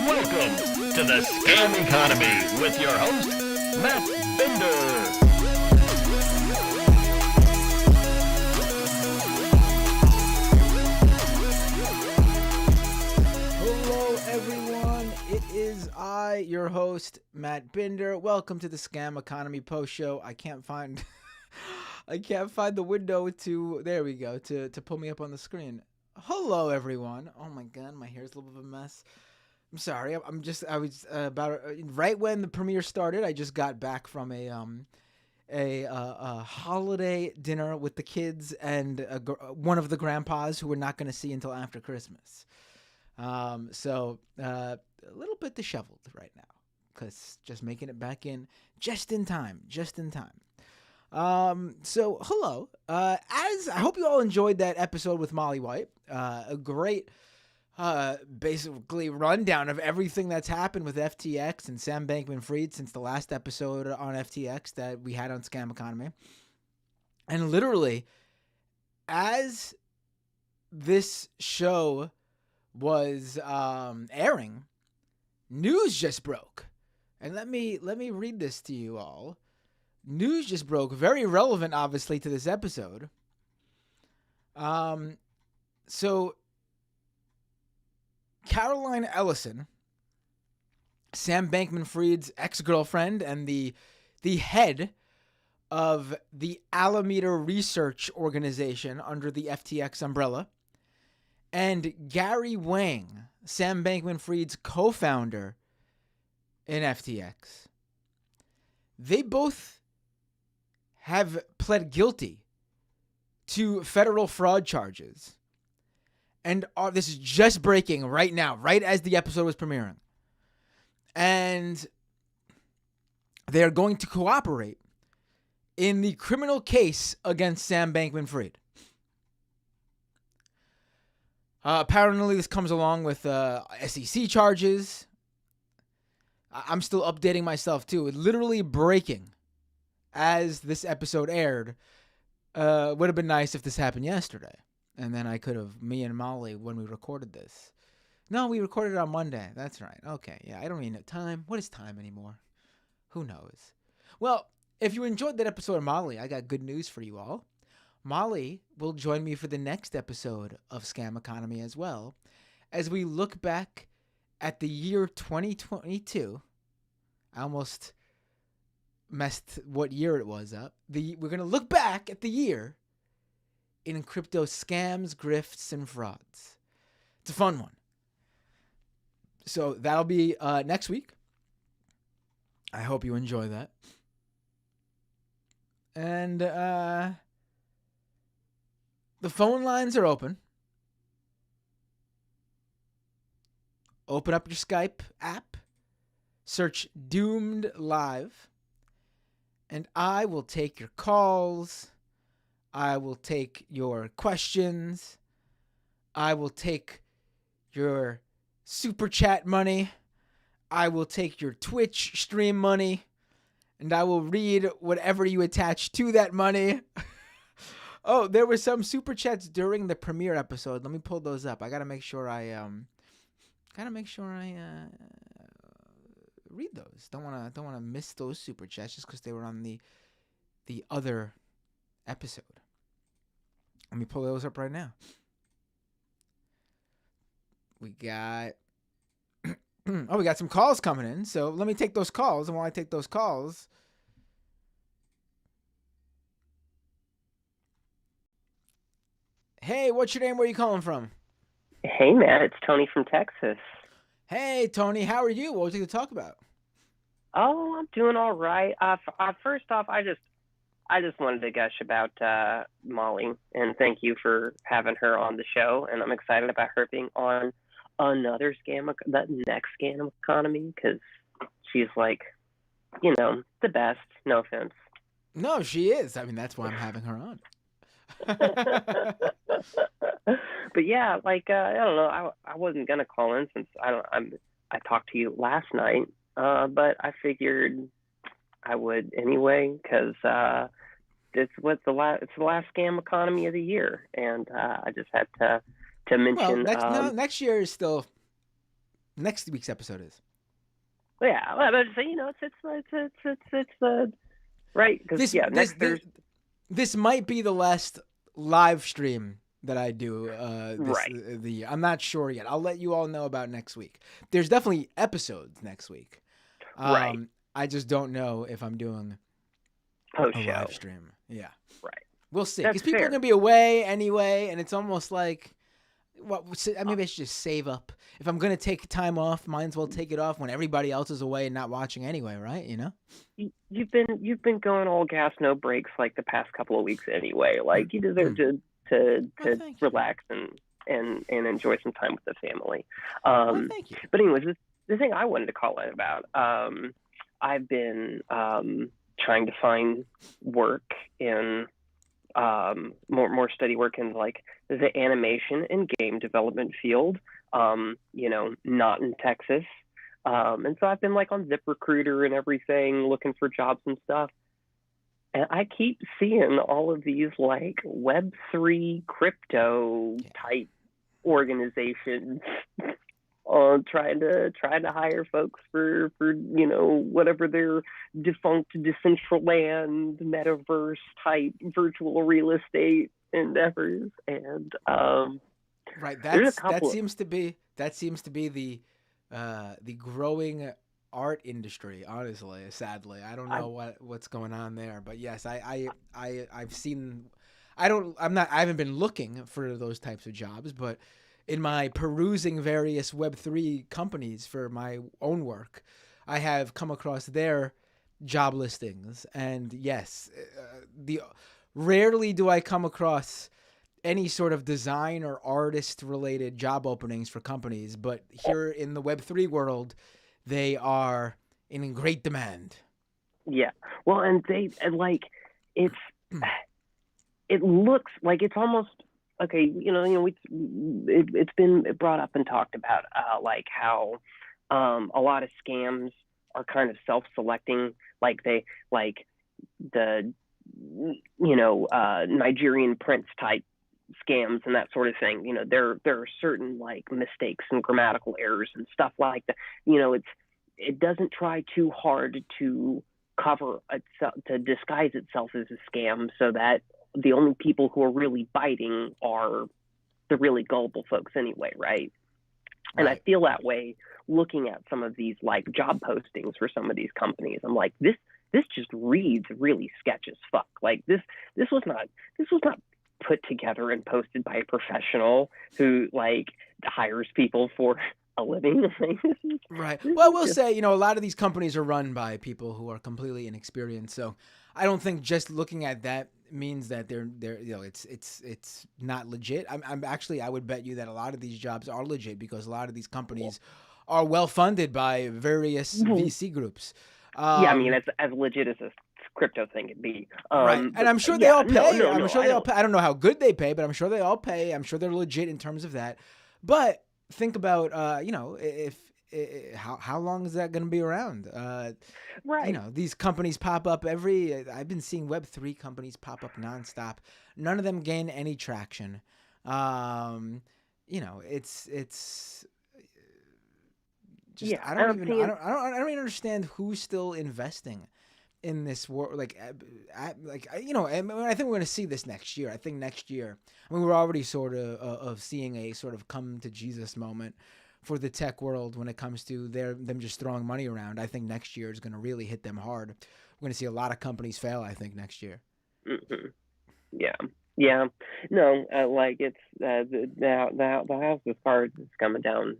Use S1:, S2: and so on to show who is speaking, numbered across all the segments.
S1: Welcome to the Scam Economy with your host, Matt Bender.
S2: Hello, everyone. It is I, your host, Matt Binder. Welcome to the Scam Economy Post Show. I can't find the window to there we go to pull me up on the screen. Hello, everyone. Oh my god, my hair's a little bit of a mess. I'm sorry. I was about right when the premiere started. I just got back from a holiday dinner with the kids and one of the grandpas who we're not going to see until after Christmas. So a little bit disheveled right now because just making it back in just in time. So hello. As I hope you all enjoyed that episode with Molly White. A great basically rundown of everything that's happened with FTX and Sam Bankman-Fried since the last episode on FTX that we had on Scam Economy. And literally, as this show was airing, news just broke. And let me read this to you all. News just broke, very relevant obviously to this episode. So Caroline Ellison, Sam Bankman-Fried's ex-girlfriend and the head of the Alameda Research Organization under the FTX umbrella, and Gary Wang, Sam Bankman-Fried's co-founder in FTX, they both have pled guilty to federal fraud charges. And this is just breaking right now, right as the episode was premiering. And they're going to cooperate in the criminal case against Sam Bankman-Fried. Apparently, this comes along with SEC charges. I'm still updating myself, too. It literally breaking as this episode aired. Would have been nice if this happened yesterday. And then I could have, me and Molly, when we recorded this. No, we recorded it on Monday. That's right. Okay, yeah, I don't even know time. What is time anymore? Who knows? Well, if you enjoyed that episode of Molly, I got good news for you all. Molly will join me for the next episode of Scam Economy as well, as we look back at the year 2022. I almost messed what year it was up. We're going to look back at the year in crypto scams, grifts, and frauds. It's a fun one. So that'll be next week. I hope you enjoy that. And the phone lines are open. Open up your Skype app. Search Doomed Live. And I will take your calls. I will take your questions. I will take your super chat money. I will take your Twitch stream money. And I will read whatever you attach to that money. Oh, there were some super chats during the premiere episode. Let me pull those up. I gotta make sure I read those. Don't wanna miss those super chats just because they were on the other episode. Let me pull those up right now. We got we got some calls coming in. So let me take those calls. And while I take those calls, hey, what's your name? Where are you calling from?
S3: Hey, Matt, it's Tony from Texas.
S2: Hey, Tony, how are you? What would you like to talk about?
S3: Oh, I'm doing all right. First off, I just wanted to gush about Molly, and thank you for having her on the show. And I'm excited about her being on another the next Scam Economy, because she's like, the best. No offense.
S2: No, she is. I mean, that's why I'm having her on.
S3: But yeah, I don't know. I wasn't gonna call in since I talked to you last night, but I figured I would anyway, because it's the last Scam Economy of the year, and I just had to mention.
S2: Well, next year is still next week's episode is.
S3: Yeah, well, but so, it's right because next Thursday.
S2: This might be the last live stream that I do. I'm not sure yet. I'll let you all know about next week. There's definitely episodes next week.
S3: Right.
S2: I just don't know if I'm doing a live stream. Yeah.
S3: Right.
S2: We'll see.
S3: That's
S2: Because people
S3: fair.
S2: are gonna be away anyway, and it's almost like, maybe I should just save up. If I'm gonna take time off, might as well take it off when everybody else is away and not watching anyway, right? You know.
S3: You've been going all gas, no brakes like the past couple of weeks anyway. Like you deserve to
S2: thank you.
S3: relax and enjoy some time with the family.
S2: Thank you.
S3: But anyways, the thing I wanted to call in about, I've been trying to find work in more steady work in like the animation and game development field. Not in Texas. And so I've been like on ZipRecruiter and everything, looking for jobs and stuff. And I keep seeing all of these like Web3 crypto type organizations trying to hire folks for whatever their defunct Decentraland metaverse type virtual real estate endeavors. And
S2: right, that seems to be the growing art industry, honestly. Sadly, I don't know what's going on there, but yes, I've seen. I haven't been looking for those types of jobs, but in my perusing various Web3 companies for my own work, I have come across their job listings, and yes, rarely do I come across any sort of design or artist related job openings for companies, but here in the Web3 world, they are in great demand.
S3: Yeah. Well, and it looks like it's almost okay. It's been brought up and talked about, like how a lot of scams are kind of self-selecting, like the Nigerian prince type scams and that sort of thing. There are certain like mistakes and grammatical errors and stuff like that. It doesn't try too hard to cover itself, to disguise itself as a scam, so that the only people who are really biting are the really gullible folks anyway, right? And I feel that way looking at some of these like job postings for some of these companies. I'm like, this just reads really sketch as fuck. Like this was not put together and posted by a professional who like hires people for a living.
S2: Right. Well, we'll say, a lot of these companies are run by people who are completely inexperienced. So I don't think just looking at that means that they're it's not legit. I would bet you that a lot of these jobs are legit because a lot of these companies are well funded by various VC groups.
S3: It's as legit as a crypto thing can be.
S2: Right. And I'm sure they all pay. I'm sure they all pay. I don't know how good they pay, but I'm sure they all pay. I'm sure they're legit in terms of that. But think about, how long is that going to be around?
S3: Right.
S2: These companies pop up I've been seeing Web3 companies pop up nonstop. None of them gain any traction. It's just, I don't even understand who's still investing in this world. I think we're going to see this next year. I think next year, we're already sort of seeing a sort of come to Jesus moment for the tech world when it comes to them just throwing money around. I think next year is going to really hit them hard. We're going to see a lot of companies fail, I think, next year.
S3: Mm-hmm. Yeah. No, it's the house of cards is coming down,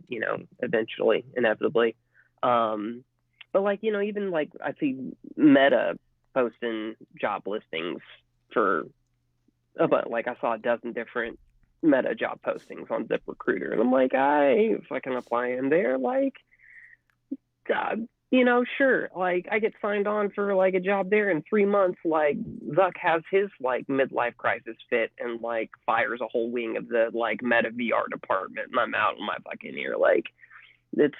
S3: eventually, inevitably. But even like I see Meta posting job listings for about I saw a dozen different Meta job postings on ZipRecruiter, and I'm like, if I can apply in there, sure. I get signed on for a job there in 3 months. Zuck has his midlife crisis fit and fires a whole wing of the Meta VR department, and I'm out in my fucking ear. It's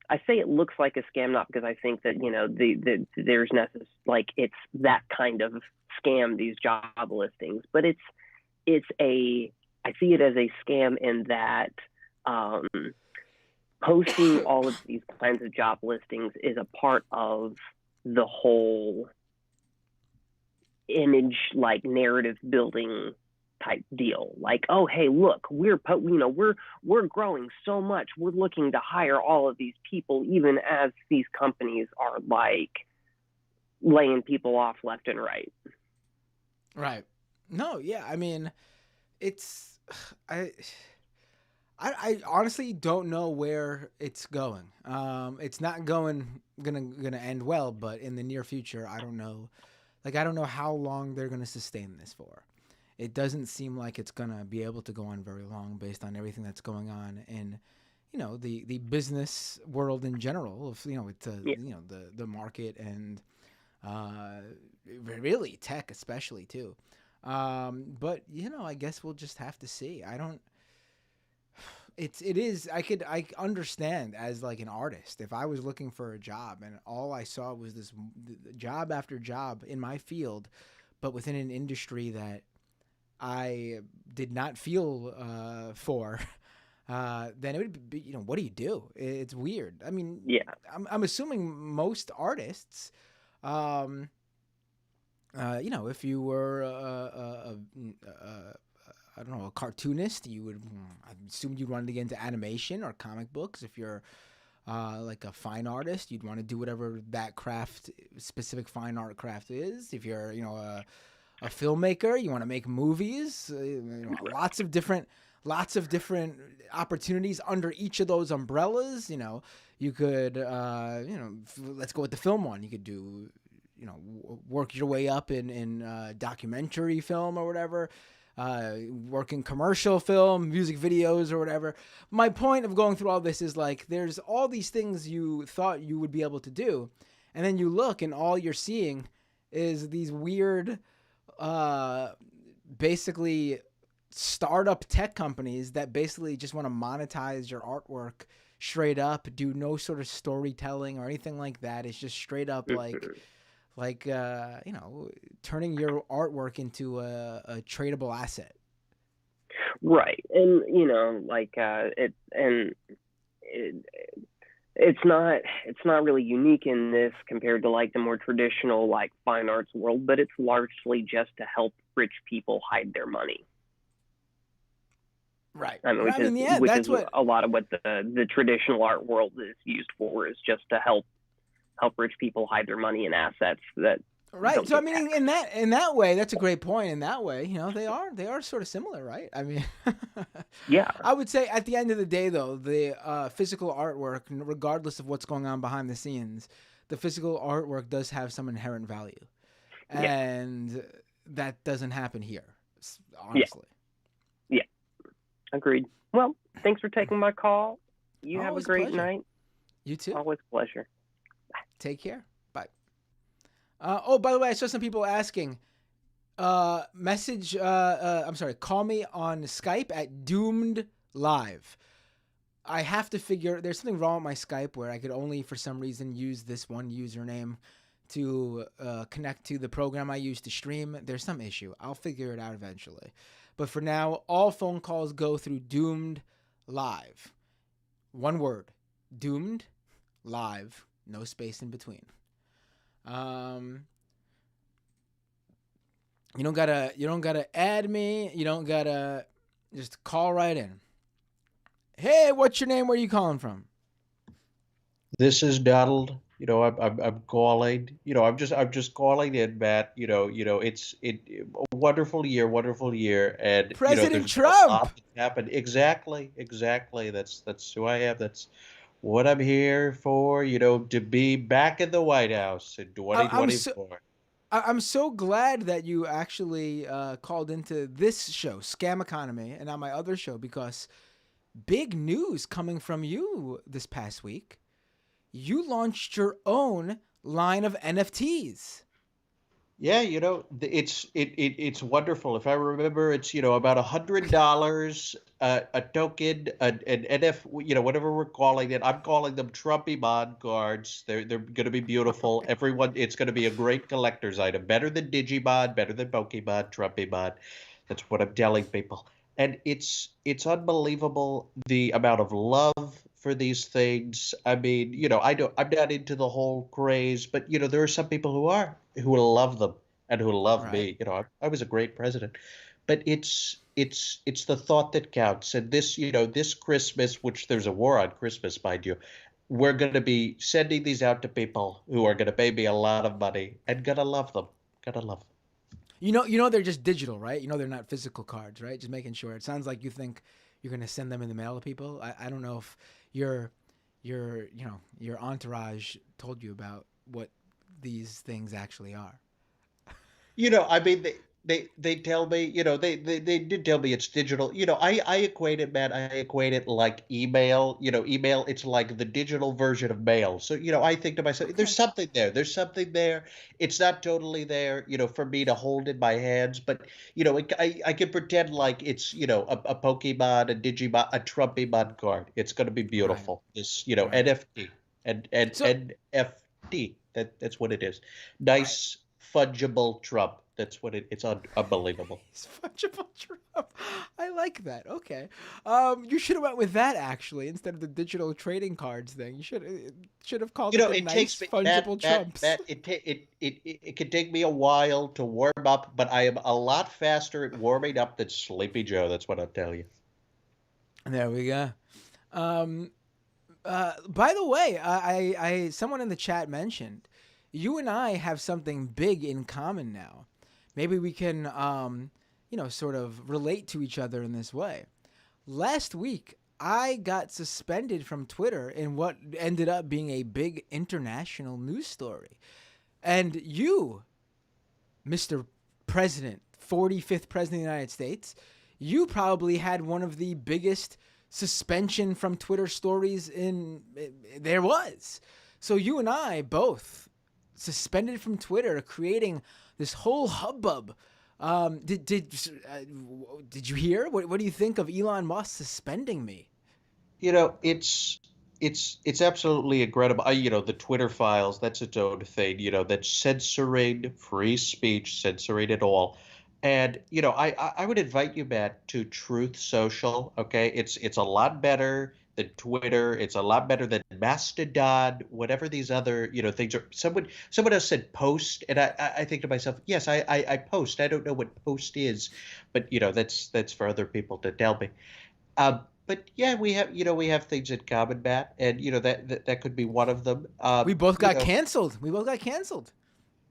S3: I say it looks like a scam, not because I think that there's it's that kind of scam, these job listings, but it's a I see it as a scam in that um, posting all of these kinds of job listings is a part of the whole image, like narrative building type deal. Like, oh, hey, look, we're growing so much. We're looking to hire all of these people, even as these companies are like laying people off left and right.
S2: Right. No, yeah. I mean, it's I honestly don't know where it's going. It's not gonna end well, but in the near future, I don't know. Like, I don't know how long they're gonna sustain this for. It doesn't seem like it's gonna be able to go on very long based on everything that's going on in, the business world in general. Of with the market and really tech especially too. But I guess we'll just have to see. I don't. I understand as like an artist, if I was looking for a job and all I saw was this job after job in my field, but within an industry that I did not feel for, then it would be, what do you do? It's weird. I mean,
S3: Yeah.
S2: I'm assuming most artists, if you were I don't know, a cartoonist, I assume you'd want to get into animation or comic books. If you're like a fine artist, you'd want to do whatever that specific fine art craft is. If you're, a filmmaker, you want to make movies. Lots of different opportunities under each of those umbrellas. You could, let's go with the film one. You could do, work your way up in documentary film or whatever. Work in commercial film, music videos or whatever. My point of going through all this is like, there's all these things you thought you would be able to do. And then you look and all you're seeing is these weird, basically startup tech companies that basically just want to monetize your artwork straight up, do no sort of storytelling or anything like that. It's just straight up like turning your artwork into a tradable asset.
S3: Right. And it's not really unique in this compared to like the more traditional like fine arts world, but it's largely just to help rich people hide their money.
S2: Right.
S3: Which is a lot of what the traditional art world is used for, is just to help rich people hide their money and assets that.
S2: Right. So I mean, in that way, that's a great point. In that way, they are sort of similar, right? I mean,
S3: yeah.
S2: I would say at the end of the day, though, the physical artwork, regardless of what's going on behind the scenes, the physical artwork does have some inherent value, and that doesn't happen here, honestly.
S3: Yeah. Agreed. Well, thanks for taking my call. You have a great night.
S2: You too.
S3: Always a pleasure.
S2: Take care. Bye. By the way, I saw some people asking, call me on Skype at Doomed Live. I have to figure, there's something wrong with my Skype where I could only, for some reason, use this one username to connect to the program I use to stream. There's some issue. I'll figure it out eventually. But for now, all phone calls go through Doomed Live. One word. Doomed Live. No space in between. You don't gotta add me. You don't gotta, just call right in. Hey, what's your name? Where are you calling from?
S4: This is Donald. I'm calling. I'm just calling in, Matt. It's a wonderful year, and
S2: President
S4: there's
S2: Trump.
S4: A lot that's happened. Exactly. That's who I am. That's what I'm here for. To be back in the White House in 2024.
S2: I'm so glad that you actually called into this show, Scam Economy, and not my other show, because big news coming from you this past week. You launched your own line of NFTs.
S4: Yeah, it's wonderful. If I remember, it's about $100 a token, an NF, whatever we're calling it. I'm calling them Trumpy-Mon cards. They're going to be beautiful. It's going to be a great collector's item. Better than Digimon, better than Pokemon, Trumpy-Mon. That's what I'm telling people. and it's unbelievable the amount of love for these things. I mean, I'm not into the whole craze, but there are some people who will love them and who love
S2: Right.
S4: me. I was a great president, but it's the thought that counts. And this Christmas, which there's a war on Christmas, mind you, we're going to be sending these out to people who are going to pay me a lot of money and gonna love them. Gonna love them.
S2: They're just digital, right? They're not physical cards, right? Just making sure. It sounds like you think you're gonna send them in the mail to people. I don't know if your entourage told you about what these things actually are.
S4: I mean, they tell me, they did tell me it's digital. I equate it, man. I equate it like email. Email, it's like the digital version of mail. So, I think to myself, there's
S2: Okay.
S4: something there. There's something there. It's not totally there, for me to hold in my hands, but, I can pretend like it's, a Pokemon, a Digimon, a Trumpymon card. It's going to be
S2: Right.
S4: beautiful. This,
S2: Right.
S4: NFT and
S2: So
S4: NFT. That's what it is.
S2: right.
S4: Nice fungible Trump. That's what it's unbelievable.
S2: He's fungible Trump. I like that. Okay. You should have went with that actually instead of the digital trading cards thing. You should have called it the
S4: It
S2: nice
S4: takes me
S2: fungible Trumps.
S4: it can take me a while to warm up, but I am a lot faster at warming up than Sleepy Joe. That's what I'll tell you.
S2: There we go. Um, by the way, someone in the chat mentioned you and I have something big in common now. Maybe we can, sort of relate to each other in this way. Last week, I got suspended from Twitter in what ended up being a big international news story. And you, Mr. President, 45th President of the United States, you probably had one of the biggest suspension from Twitter stories there was. So you and I both suspended from Twitter, creating this whole hubbub. Did you hear? What do you think of Elon Musk suspending me?
S4: It's absolutely incredible. The Twitter files, that's its own thing. That's censoring free speech, censoring it all. And I would invite you, Matt, to Truth Social. Okay, it's a lot better than Twitter. It's a lot better than Mastodon. Whatever these other things are. Someone else said Post, and I think to myself, yes, I post. I don't know what Post is, but that's for other people to tell me. But yeah, we have things in common, Matt, and that could be one of them.
S2: We both got canceled. We both got canceled.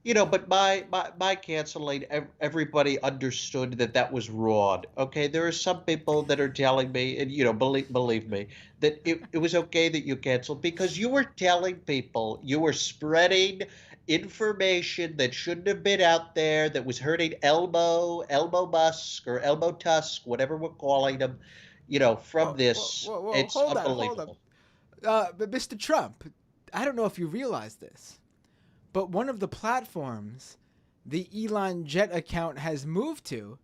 S4: But by canceling, everybody understood that was wrong. Okay, there are some people that are telling me, and believe me, that it was okay that you canceled because you were telling people, you were spreading information that shouldn't have been out there, that was hurting Elmo Musk or Elmo Tusk, whatever we're calling them. From
S2: Whoa, whoa,
S4: this,
S2: whoa, whoa!
S4: it's
S2: Hold on, hold on.
S4: unbelievable.
S2: But Mr. Trump, I don't know if you realize this, but one of the platforms the Elon Jet account has moved to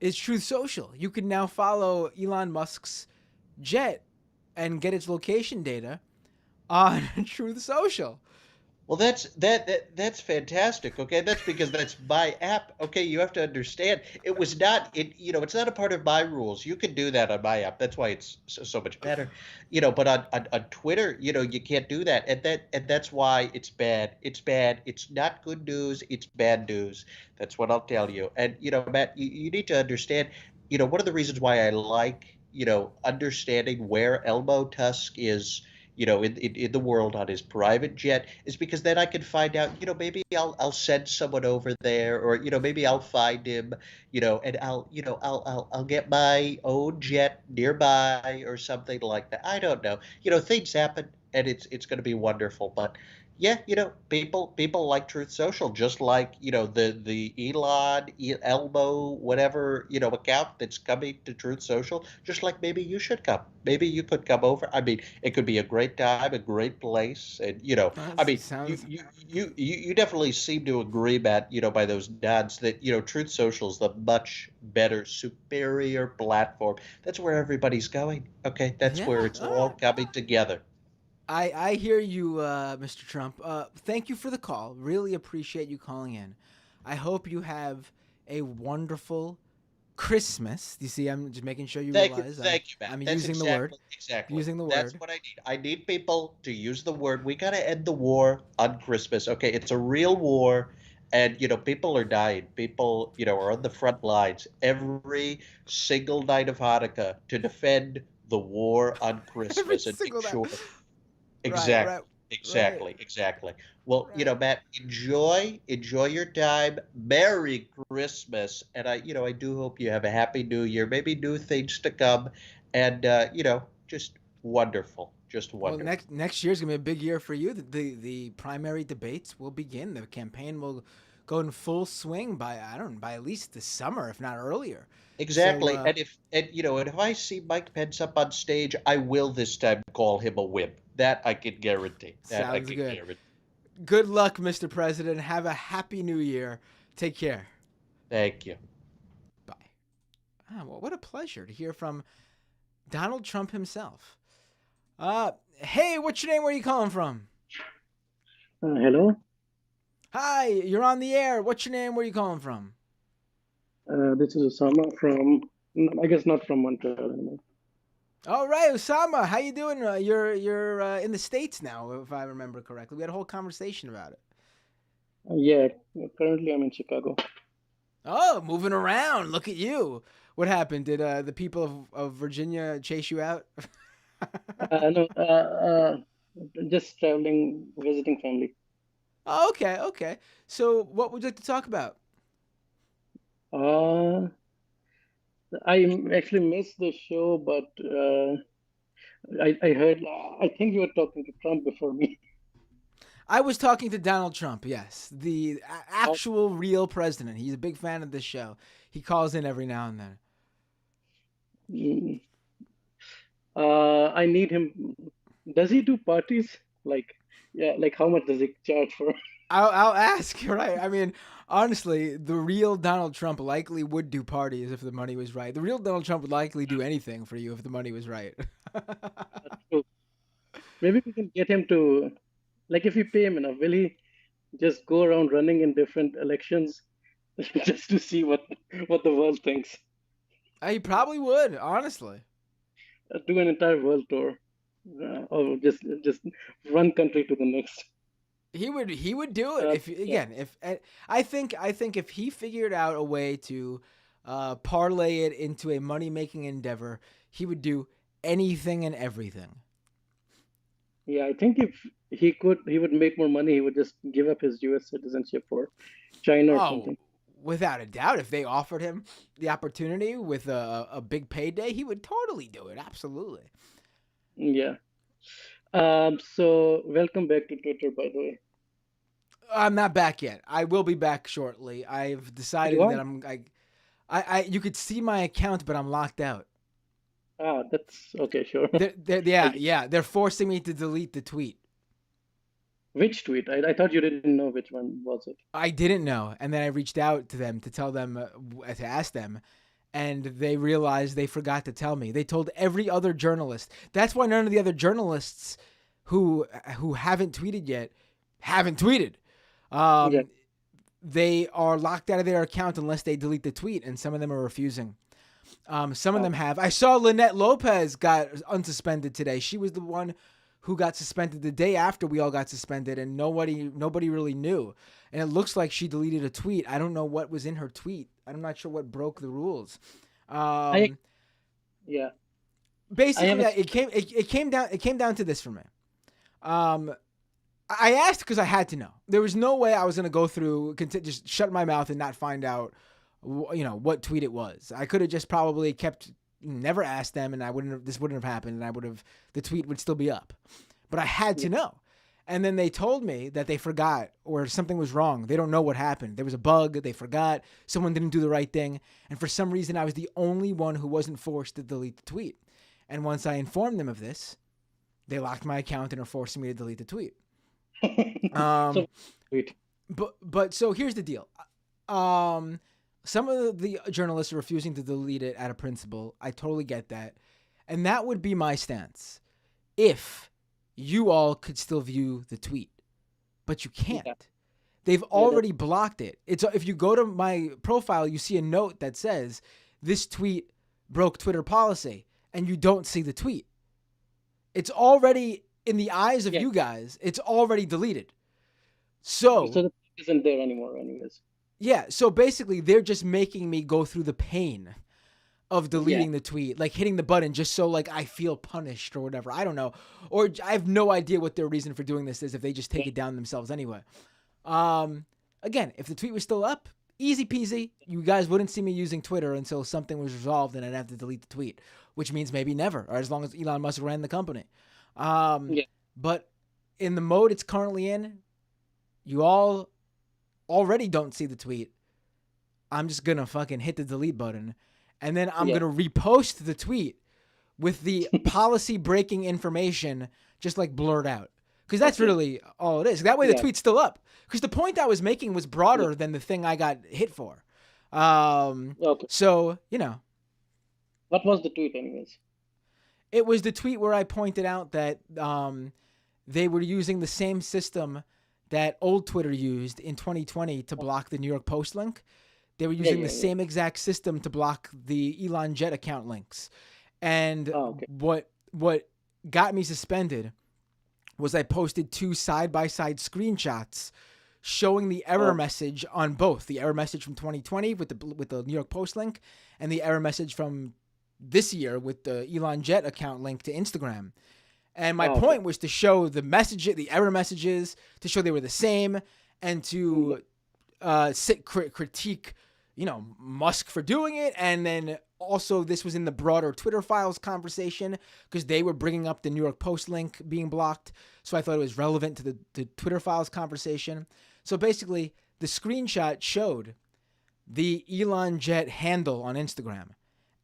S2: is Truth Social. You can now follow Elon Musk's jet and get its location data on Truth Social.
S4: Well, that's fantastic. Okay, that's because that's my app. Okay, you have to understand it was not it. It's not a part of my rules. You can do that on my app. That's why it's so much better. But on Twitter, you can't do that, and that's why it's bad. It's bad. It's not good news. It's bad news. That's what I'll tell you. And Matt, you need to understand. One of the reasons why I like understanding where Elmo Tusk is in the world on his private jet is because then I can find out, maybe I'll send someone over there, or maybe I'll find him, and I'll get my own jet nearby or something like that. I don't know. Things happen, and it's going to be wonderful. But yeah, people like Truth Social, just like the Elmo whatever account that's coming to Truth Social, just like maybe you should come. Maybe you could come over. I mean, it could be a great time, a great place, and I mean,
S2: Sounds
S4: you definitely seem to agree, Matt. By those nods that Truth Social is the much better, superior platform. That's where everybody's going. Okay, that's where
S2: yeah.
S4: it's all coming together.
S2: I hear you, Mr. Trump. Thank you for the call. Really appreciate you calling in. I hope you have a wonderful Christmas. You see, I'm just making sure you
S4: Thank you,
S2: realize
S4: thank you, Matt.
S2: I'm
S4: That's
S2: using the word.
S4: exactly.
S2: Using the
S4: That's
S2: word.
S4: what I need. I need people to use the word. We gotta end the war on Christmas. Okay, it's a real war, and people are dying. People, are on the front lines every single night of Hanukkah to defend the war on
S2: Every
S4: Christmas and make
S2: single time.
S4: sure.
S2: Right, right,
S4: Exactly.
S2: right,
S4: Exactly. Exactly. Well,
S2: right.
S4: Matt, enjoy your time. Merry Christmas, and I do hope you have a happy New Year. Maybe new things to come, and just wonderful, just
S2: Well,
S4: wonderful.
S2: next year's gonna be a big year for you. The primary debates will begin. The campaign will go in full swing by I don't know, by at least the summer, if not earlier. So
S4: Exactly. And if I see Mike Pence up on stage, I will this time call him a wimp. That I can guarantee. That I
S2: sounds
S4: can
S2: good.
S4: guarantee.
S2: Good luck, Mr. President. Have a happy New Year. Take care.
S4: Thank you.
S2: Bye. Well, what a pleasure to hear from Donald Trump himself. Hey, what's your name? Where are you calling from?
S5: Hello,
S2: Hi, you're on the air. What's your name? Where are you calling from?
S5: this is Osama from, I guess not from Montreal anymore.
S2: All right, Osama, how you doing? You're in the States now, if I remember correctly. We had a whole conversation about it.
S5: Yeah, currently I'm in Chicago.
S2: Oh, moving around. Look at you. What happened? Did the people of Virginia chase you out?
S5: No, just traveling, visiting family.
S2: Oh, okay, okay. So, what would you like to talk about?
S5: Uh, actually missed the show, but I heard, I think you were talking to Trump before me.
S2: I was talking to Donald Trump, yes, the
S5: Uh,
S2: actual real president. He's a big fan of this show. He calls in every now and then.
S5: mm, I need him. Does he do parties? Like, yeah, like how much does he charge for?
S2: I'll ask, right? I mean, honestly, the real Donald Trump likely would do parties if the money was right. The real Donald Trump would likely do anything for you if the money was right.
S5: So maybe we can get him to, like, if we pay him enough, will he just go around running in different elections just to see what the world thinks?
S2: He probably would, honestly.
S5: Do an entire world tour, or just one country to the next.
S2: He would do it if
S5: Yeah,
S2: again if I think if he figured out a way to parlay it into a money making endeavor, he would do anything and everything.
S5: yeah. I think if he could, he would make more money. He would just give up his U.S. citizenship for China or
S2: Oh,
S5: something.
S2: without a doubt, if they offered him the opportunity with a big payday, he would totally do it. Absolutely.
S5: Yeah. So welcome back to Twitter, by the way.
S2: I'm not back yet. I will be back shortly. I've
S5: You
S2: decided
S5: are?
S2: that I you could see my account, but I'm locked out.
S5: Ah, that's okay, sure.
S2: Yeah,
S5: Like,
S2: yeah. They're forcing me to delete the tweet.
S5: which tweet? I thought you didn't know which one was it.
S2: I didn't know, and then I reached out to them to tell them to ask them, and they realized they forgot to tell me. They told every other journalist. That's why none of the other journalists who haven't tweeted yet haven't tweeted.
S5: Yeah.
S2: They are locked out of their account unless they delete the tweet, and some of them are refusing. Some of them have. I saw Lynette Lopez got unsuspended today. She was the one who got suspended the day after we all got suspended, and nobody really knew. And it looks like she deleted a tweet. I don't know what was in her tweet. I'm not sure what broke the rules.
S5: I yeah. I
S2: Basically,
S5: have a
S2: it came down to this for me. I asked because I had to know. There was no way I was gonna go through just shut my mouth and not find out, what tweet it was. I could have just probably never asked them, and this wouldn't have happened, and the tweet would still be up. But I had to know. And then they told me that they forgot or something was wrong. They don't know what happened. There was a bug. They forgot. Someone didn't do the right thing. And for some reason, I was the only one who wasn't forced to delete the tweet. And once I informed them of this, they locked my account and are forcing me to delete the tweet.
S5: so tweet.
S2: But so here's the deal. Some of the journalists are refusing to delete it out of principle. I totally get that. And that would be my stance. If you all could still view the tweet, but you can't.
S5: Yeah.
S2: They've
S5: Yeah,
S2: already blocked it. If you go to my profile, you see a note that says this tweet broke Twitter policy, and you don't see the tweet. It's already, in the eyes of you guys, it's already deleted. So
S5: the tweet isn't there anymore, anyways.
S2: yeah, so basically they're just making me go through the pain of deleting the tweet, like hitting the button just so like I feel punished or whatever. I don't know. Or I have no idea what their reason for doing this is if they just take it down themselves anyway. Again, if the tweet was still up, easy peasy. You guys wouldn't see me using Twitter until something was resolved and I'd have to delete the tweet, which means maybe never, or as long as Elon Musk ran the company. But in the mode it's currently in, you all already don't see the tweet. I'm just going to fucking hit the delete button. And then I'm going to repost the tweet with the policy breaking information just like blurred out. Because that's really all it is. That way the tweet's still up. Because the point I was making was broader than the thing I got hit for. So, you know.
S5: What was the tweet anyways?
S2: It was the tweet where I pointed out that they were using the same system that old Twitter used in 2020 to block the New York Post link. They were using the same exact system to block the Elon Jet account links. And what got me suspended was I posted 2 side-by-side screenshots showing the error message on both. The error message from 2020 with the New York Post link and the error message from this year with the Elon Jet account link to Instagram. And my point was to show the error messages, to show they were the same, and to critique, Musk for doing it. And then also this was in the broader Twitter Files conversation because they were bringing up the New York Post link being blocked. So I thought it was relevant to the Twitter Files conversation. So basically the screenshot showed the Elon Jet handle on Instagram.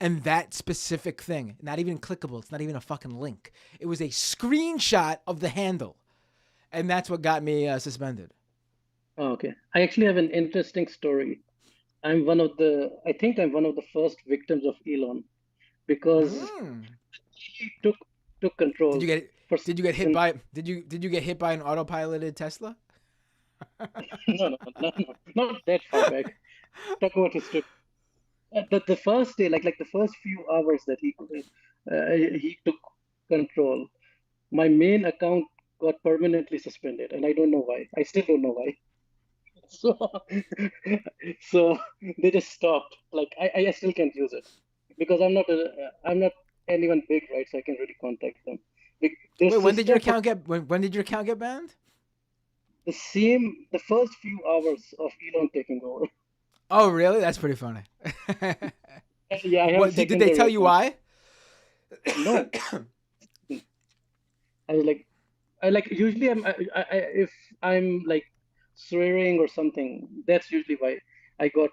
S2: And that specific thing, not even clickable, it's not even a fucking link. It was a screenshot of the handle. And that's what got me suspended.
S5: Oh, okay. I actually have an interesting story. I think I'm one of the first victims of Elon because he took control.
S2: Did you get hit by an autopiloted Tesla?
S5: No, not that far back. Talk about history. The first day, like the first few hours that he took control, my main account got permanently suspended, and I don't know why. I still don't know why. So they just stopped. Like I still can't use it because I'm not anyone big, right? So I can really contact them.
S2: Wait, when did your account get banned?
S5: The first few hours of Elon taking over.
S2: Oh, really? That's pretty funny.
S5: Yeah.
S2: Did they tell you why?
S5: No. I like usually if I'm like swearing or something, that's usually why I got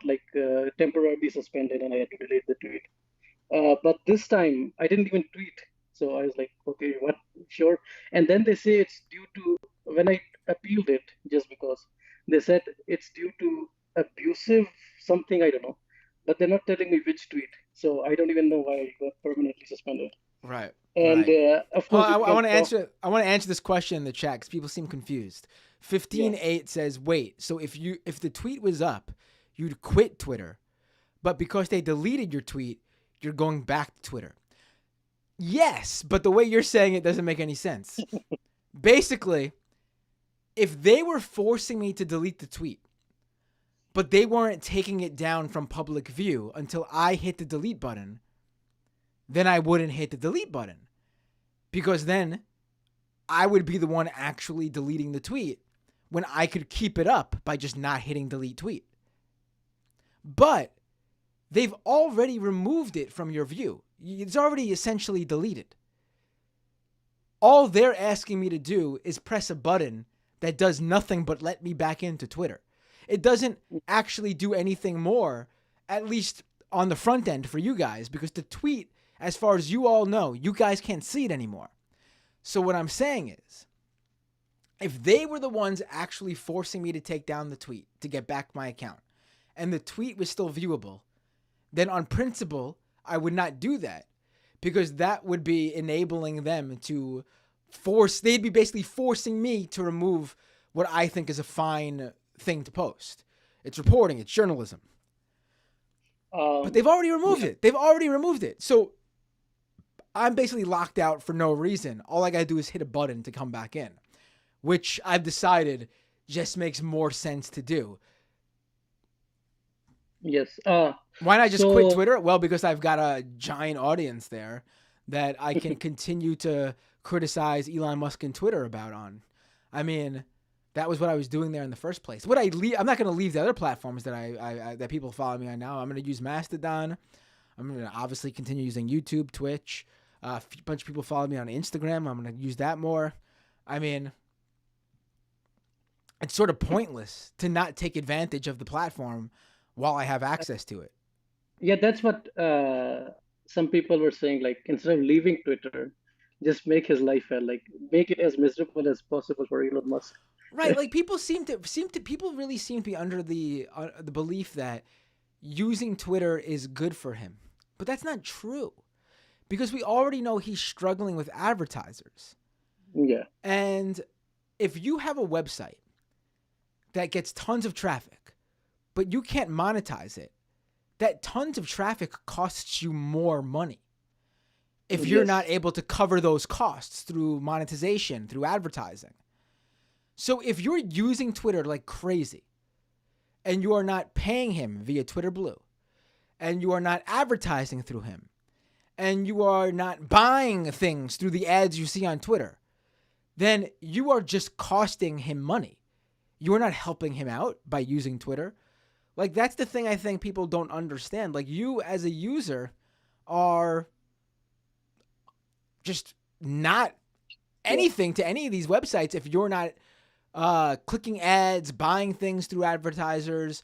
S5: temporarily suspended and I had to delete the tweet. But this time I didn't even tweet, so I was like, okay, what? Sure. And then they say it's due to, when I appealed it, just because they said it's due to abusive something, I don't know, but they're not telling me which tweet, so I don't even know why I got permanently suspended.
S2: Right.
S5: And of course,
S2: I want to answer this question in the chat because people seem confused. 15.8 says, wait, so if the tweet was up, you'd quit Twitter, but because they deleted your tweet, you're going back to Twitter. Yes, but the way you're saying it doesn't make any sense. Basically, if they were forcing me to delete the tweet, but they weren't taking it down from public view until I hit the delete button, then I wouldn't hit the delete button. Because then I would be the one actually deleting the tweet when I could keep it up by just not hitting delete tweet. But they've already removed it from your view. It's already essentially deleted. All they're asking me to do is press a button that does nothing but let me back into Twitter. It doesn't actually do anything more, at least on the front end for you guys, because the tweet, as far as you all know, you guys can't see it anymore. So what I'm saying is, if they were the ones actually forcing me to take down the tweet to get back my account, and the tweet was still viewable, then on principle, I would not do that, because that would be enabling them to they'd be basically forcing me to remove what I think is a fine thing to post. It's reporting, it's journalism. But they've already removed it. They've already removed it. So I'm basically locked out for no reason. All I got to do is hit a button to come back in, which I've decided just makes more sense to do.
S5: Yes.
S2: Why not just quit
S5: So
S2: Twitter? Well, because I've got a giant audience there that I can continue to criticize Elon Musk and Twitter about on. I mean, that was what I was doing there in the first place. I'm not going to leave the other platforms that I that people follow me on now. I'm going to use Mastodon. I'm going to obviously continue using YouTube, Twitch. A bunch of people follow me on Instagram. I'm going to use that more. I mean, it's sort of pointless to not take advantage of the platform while I have access to it.
S5: yeah, that's what some people were saying. Like instead of leaving Twitter, just make his life hell. Like make it as miserable as possible for Elon Musk.
S2: Right, like people people really seem to be under the belief that using Twitter is good for him. But that's not true. Because we already know he's struggling with advertisers.
S5: Yeah.
S2: And if you have a website that gets tons of traffic, but you can't monetize it, that tons of traffic costs you more money. If you're
S5: Yes.
S2: not able to cover those costs through monetization, through advertising. So if you're using Twitter like crazy and you are not paying him via Twitter Blue and you are not advertising through him and you are not buying things through the ads you see on Twitter, then you are just costing him money. You are not helping him out by using Twitter. Like, that's the thing I think people don't understand. Like, you as a user are just not anything to any of these websites if you're not clicking ads, buying things through advertisers,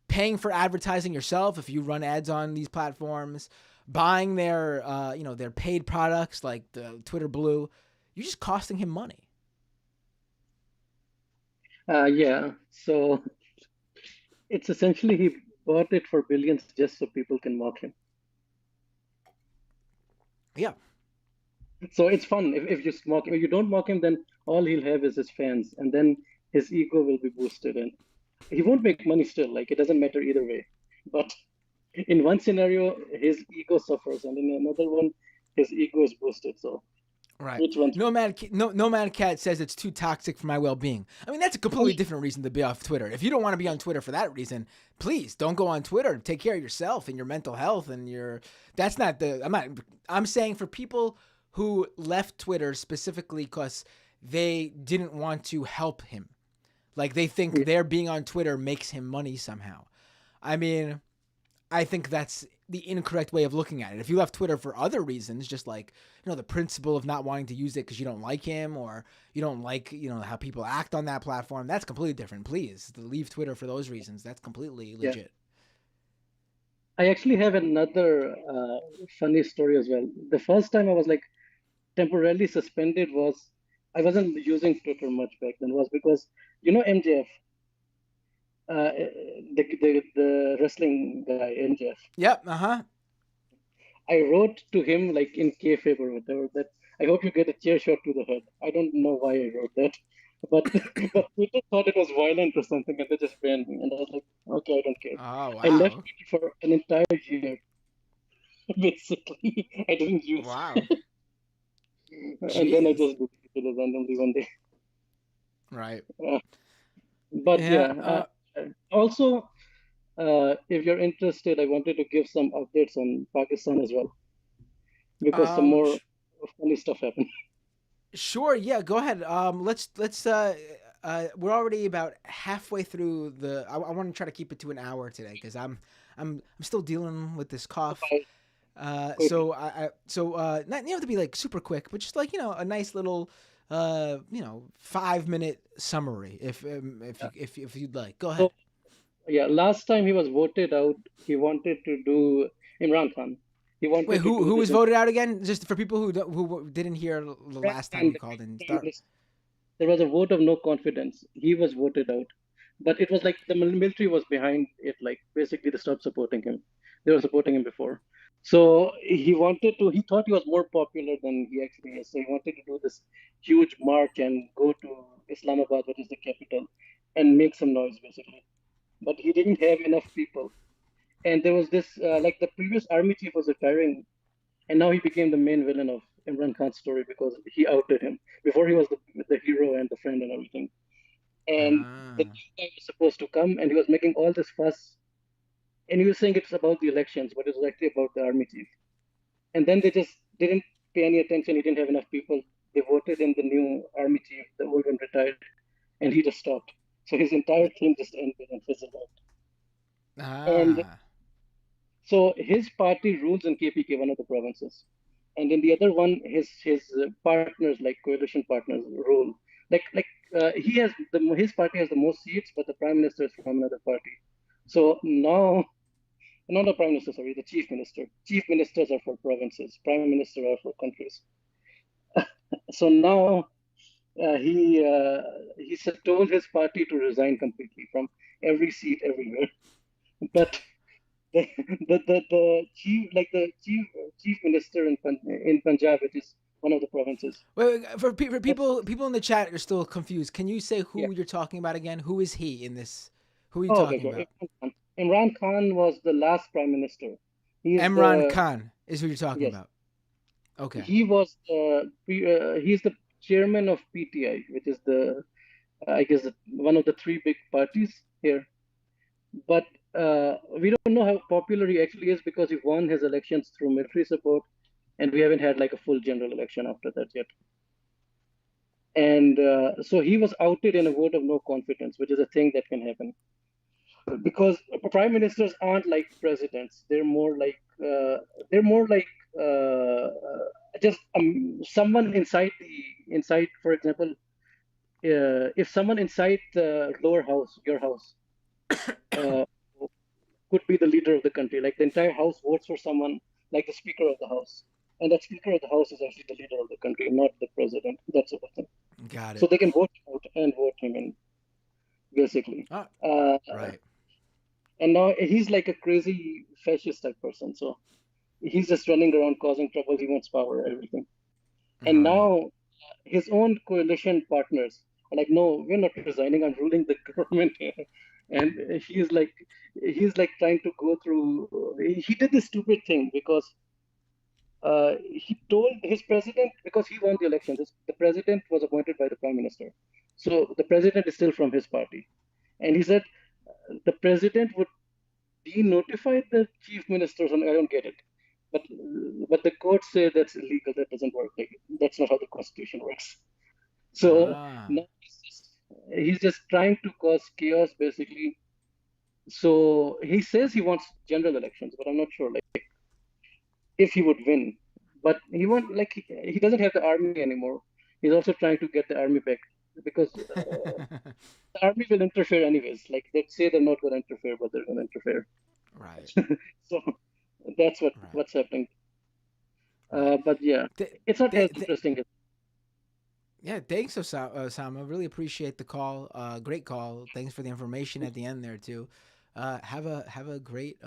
S2: paying for advertising yourself if you run ads on these platforms, buying their their paid products like the Twitter Blue. You're just costing him money.
S5: Yeah. So it's essentially he bought it for billions just so people can mock him.
S2: Yeah.
S5: So it's fun if you mock him. If you don't mock him, then all he'll have is his fans, and then his ego will be boosted, and he won't make money still. Like it doesn't matter either way. But in one scenario, his ego suffers, and in another one, his ego is boosted. So
S2: Right.
S5: which one's
S2: Nomad Cat says it's too toxic for my well-being. I mean, that's a completely different reason to be off Twitter. If you don't want to be on Twitter for that reason, please don't go on Twitter. Take care of yourself and your mental health and your. That's not the. I'm saying for people who left Twitter specifically because they didn't want to help him, like they think their being on Twitter makes him money somehow. I mean, I think that's the incorrect way of looking at it. If you left Twitter for other reasons, just like, the principle of not wanting to use it because you don't like him or you don't like, how people act on that platform, that's completely different. Please leave Twitter for those reasons. That's completely legit.
S5: I actually have another funny story as well. The first time I was like temporarily suspended was I wasn't using Twitter much back then. Was because MJF, the wrestling guy MJF.
S2: Yep.
S5: I wrote to him like in kayfabe or whatever that I hope you get a chair shot to the head. I don't know why I wrote that, but Twitter thought it was violent or something, and they just banned me. And I was like, okay, I don't care.
S2: Oh wow.
S5: I left Twitter for an entire year. Basically, I didn't use.
S2: Wow.
S5: And then I just deleted it randomly one day.
S2: Right.
S5: But also, if you're interested, I wanted to give some updates on Pakistan as well, because some more funny stuff happened.
S2: Sure. Yeah. Go ahead. Let's. We're already about halfway through the. I want to try to keep it to an hour today because I'm still dealing with this cough. So not have to be like super quick, but just like a nice little 5-minute summary if you'd like. Go ahead.
S5: So, last time he was voted out, he wanted to do Imran Khan. He wanted.
S2: Wait, who was voted out again? Just for people who didn't hear the last time you called in.
S5: There was a vote of no confidence. He was voted out, but it was like the military was behind it. Like basically, they stopped supporting him. They were supporting him before. So he thought he was more popular than he actually is. So he wanted to do this huge march and go to Islamabad, which is the capital, and make some noise basically. But he didn't have enough people. And there was this like the previous army chief was retiring, and now he became the main villain of Imran Khan's story because he outed him. Before he was the hero and the friend and everything. And the
S2: Ah.
S5: new guy was supposed to come, and he was making all this fuss, and he was saying it's about the elections, but it was actually about the army chief. And then they just didn't pay any attention. He didn't have enough people. They voted in the new army chief. The old one retired, and he just stopped. So his entire team just ended and fizzled out. And
S2: Ah.
S5: so his party rules in KPK, one of the provinces, and in the other one, his partners, like coalition partners, rule. He has his party has the most seats, but the prime minister is from another party. So now, not the prime minister, sorry, the chief minister. Chief ministers are for provinces. Prime minister are for countries. So now he told his party to resign completely from every seat everywhere. But the chief minister in Punjab, which is one of the provinces.
S2: Wait, for people in the chat are still confused. Can you say
S5: Yeah.
S2: who you're talking about again? Who is he in this? Who are you
S5: Oh, okay,
S2: talking
S5: sure.
S2: about?
S5: Imran Khan. Imran Khan was the last prime minister. He is
S2: Imran
S5: the
S2: Khan is who you're talking
S5: yes.
S2: about. Okay.
S5: He was he's the chairman of PTI, which is the I guess one of the three big parties here. But we don't know how popular he actually is because he won his elections through military support, and we haven't had like a full general election after that yet. And so he was outed in a vote of no confidence, which is a thing that can happen because prime ministers aren't like presidents. They're more like just someone inside. For example, if someone inside the lower house, your house, uh, could be the leader of the country. Like the entire house votes for someone, like the speaker of the house, and that speaker of the house is actually the leader of the country, not the president. That sort of thing.
S2: Got
S5: So
S2: it.
S5: they can vote out and vote him in, basically.
S2: Oh,
S5: Uh,
S2: right.
S5: and now he's like a crazy fascist type person. So he's just running around causing trouble. He wants power, everything. And
S2: Right.
S5: now his own coalition partners are like, no, we're not resigning. I'm ruling the government here. And he's like trying to go through. He did this stupid thing because he told his president, because he won the elections, the president was appointed by the prime minister. So the president is still from his party. And he said the president would de-notify the chief ministers, and I don't get it. But the courts say that's illegal. That doesn't work. Like, that's not how the constitution works. So
S2: Ah.
S5: now he's just trying to cause chaos, basically. So he says he wants general elections, but I'm not sure, like, if he would win. But he doesn't have the army anymore. He's also trying to get the army back because the army will interfere anyways. Like they say they're not going to interfere, but they're going to interfere.
S2: Right.
S5: So that's
S2: Right.
S5: what's happening.
S2: Right.
S5: But yeah,
S2: Th-
S5: it's not as
S2: th- th-
S5: interesting as
S2: yeah, thanks, Osama. Really appreciate the call. Great call. Thanks for the information at the end there too. Have a great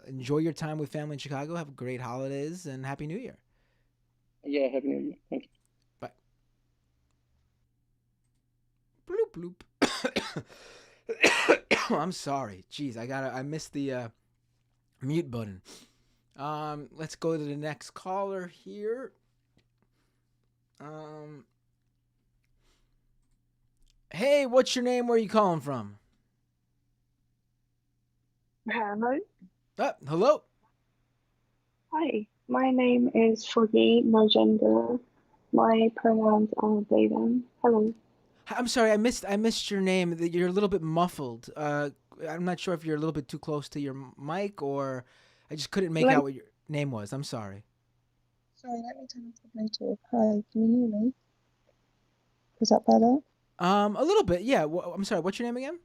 S2: enjoy your time with family in Chicago. Have great holidays and Happy New Year.
S5: yeah. Happy New Year. Thank you.
S2: Bye. Bloop bloop. I'm sorry. Jeez, I missed the mute button. Let's go to the next caller here. Hey, what's your name? Where are you calling from?
S6: Hello.
S2: Hello.
S6: Hi. My name is Froggy, no gender. My pronouns are they, them. Hello.
S2: I'm sorry, I missed your name. You're a little bit muffled. I'm not sure if you're a little bit too close to your mic or I just couldn't make
S6: Let-
S2: out what your name was. I'm sorry.
S6: Sorry, let me turn off the Bluetooth. Hi, can you hear me? Is that better?
S2: A little bit, yeah. I'm sorry. What's your name again?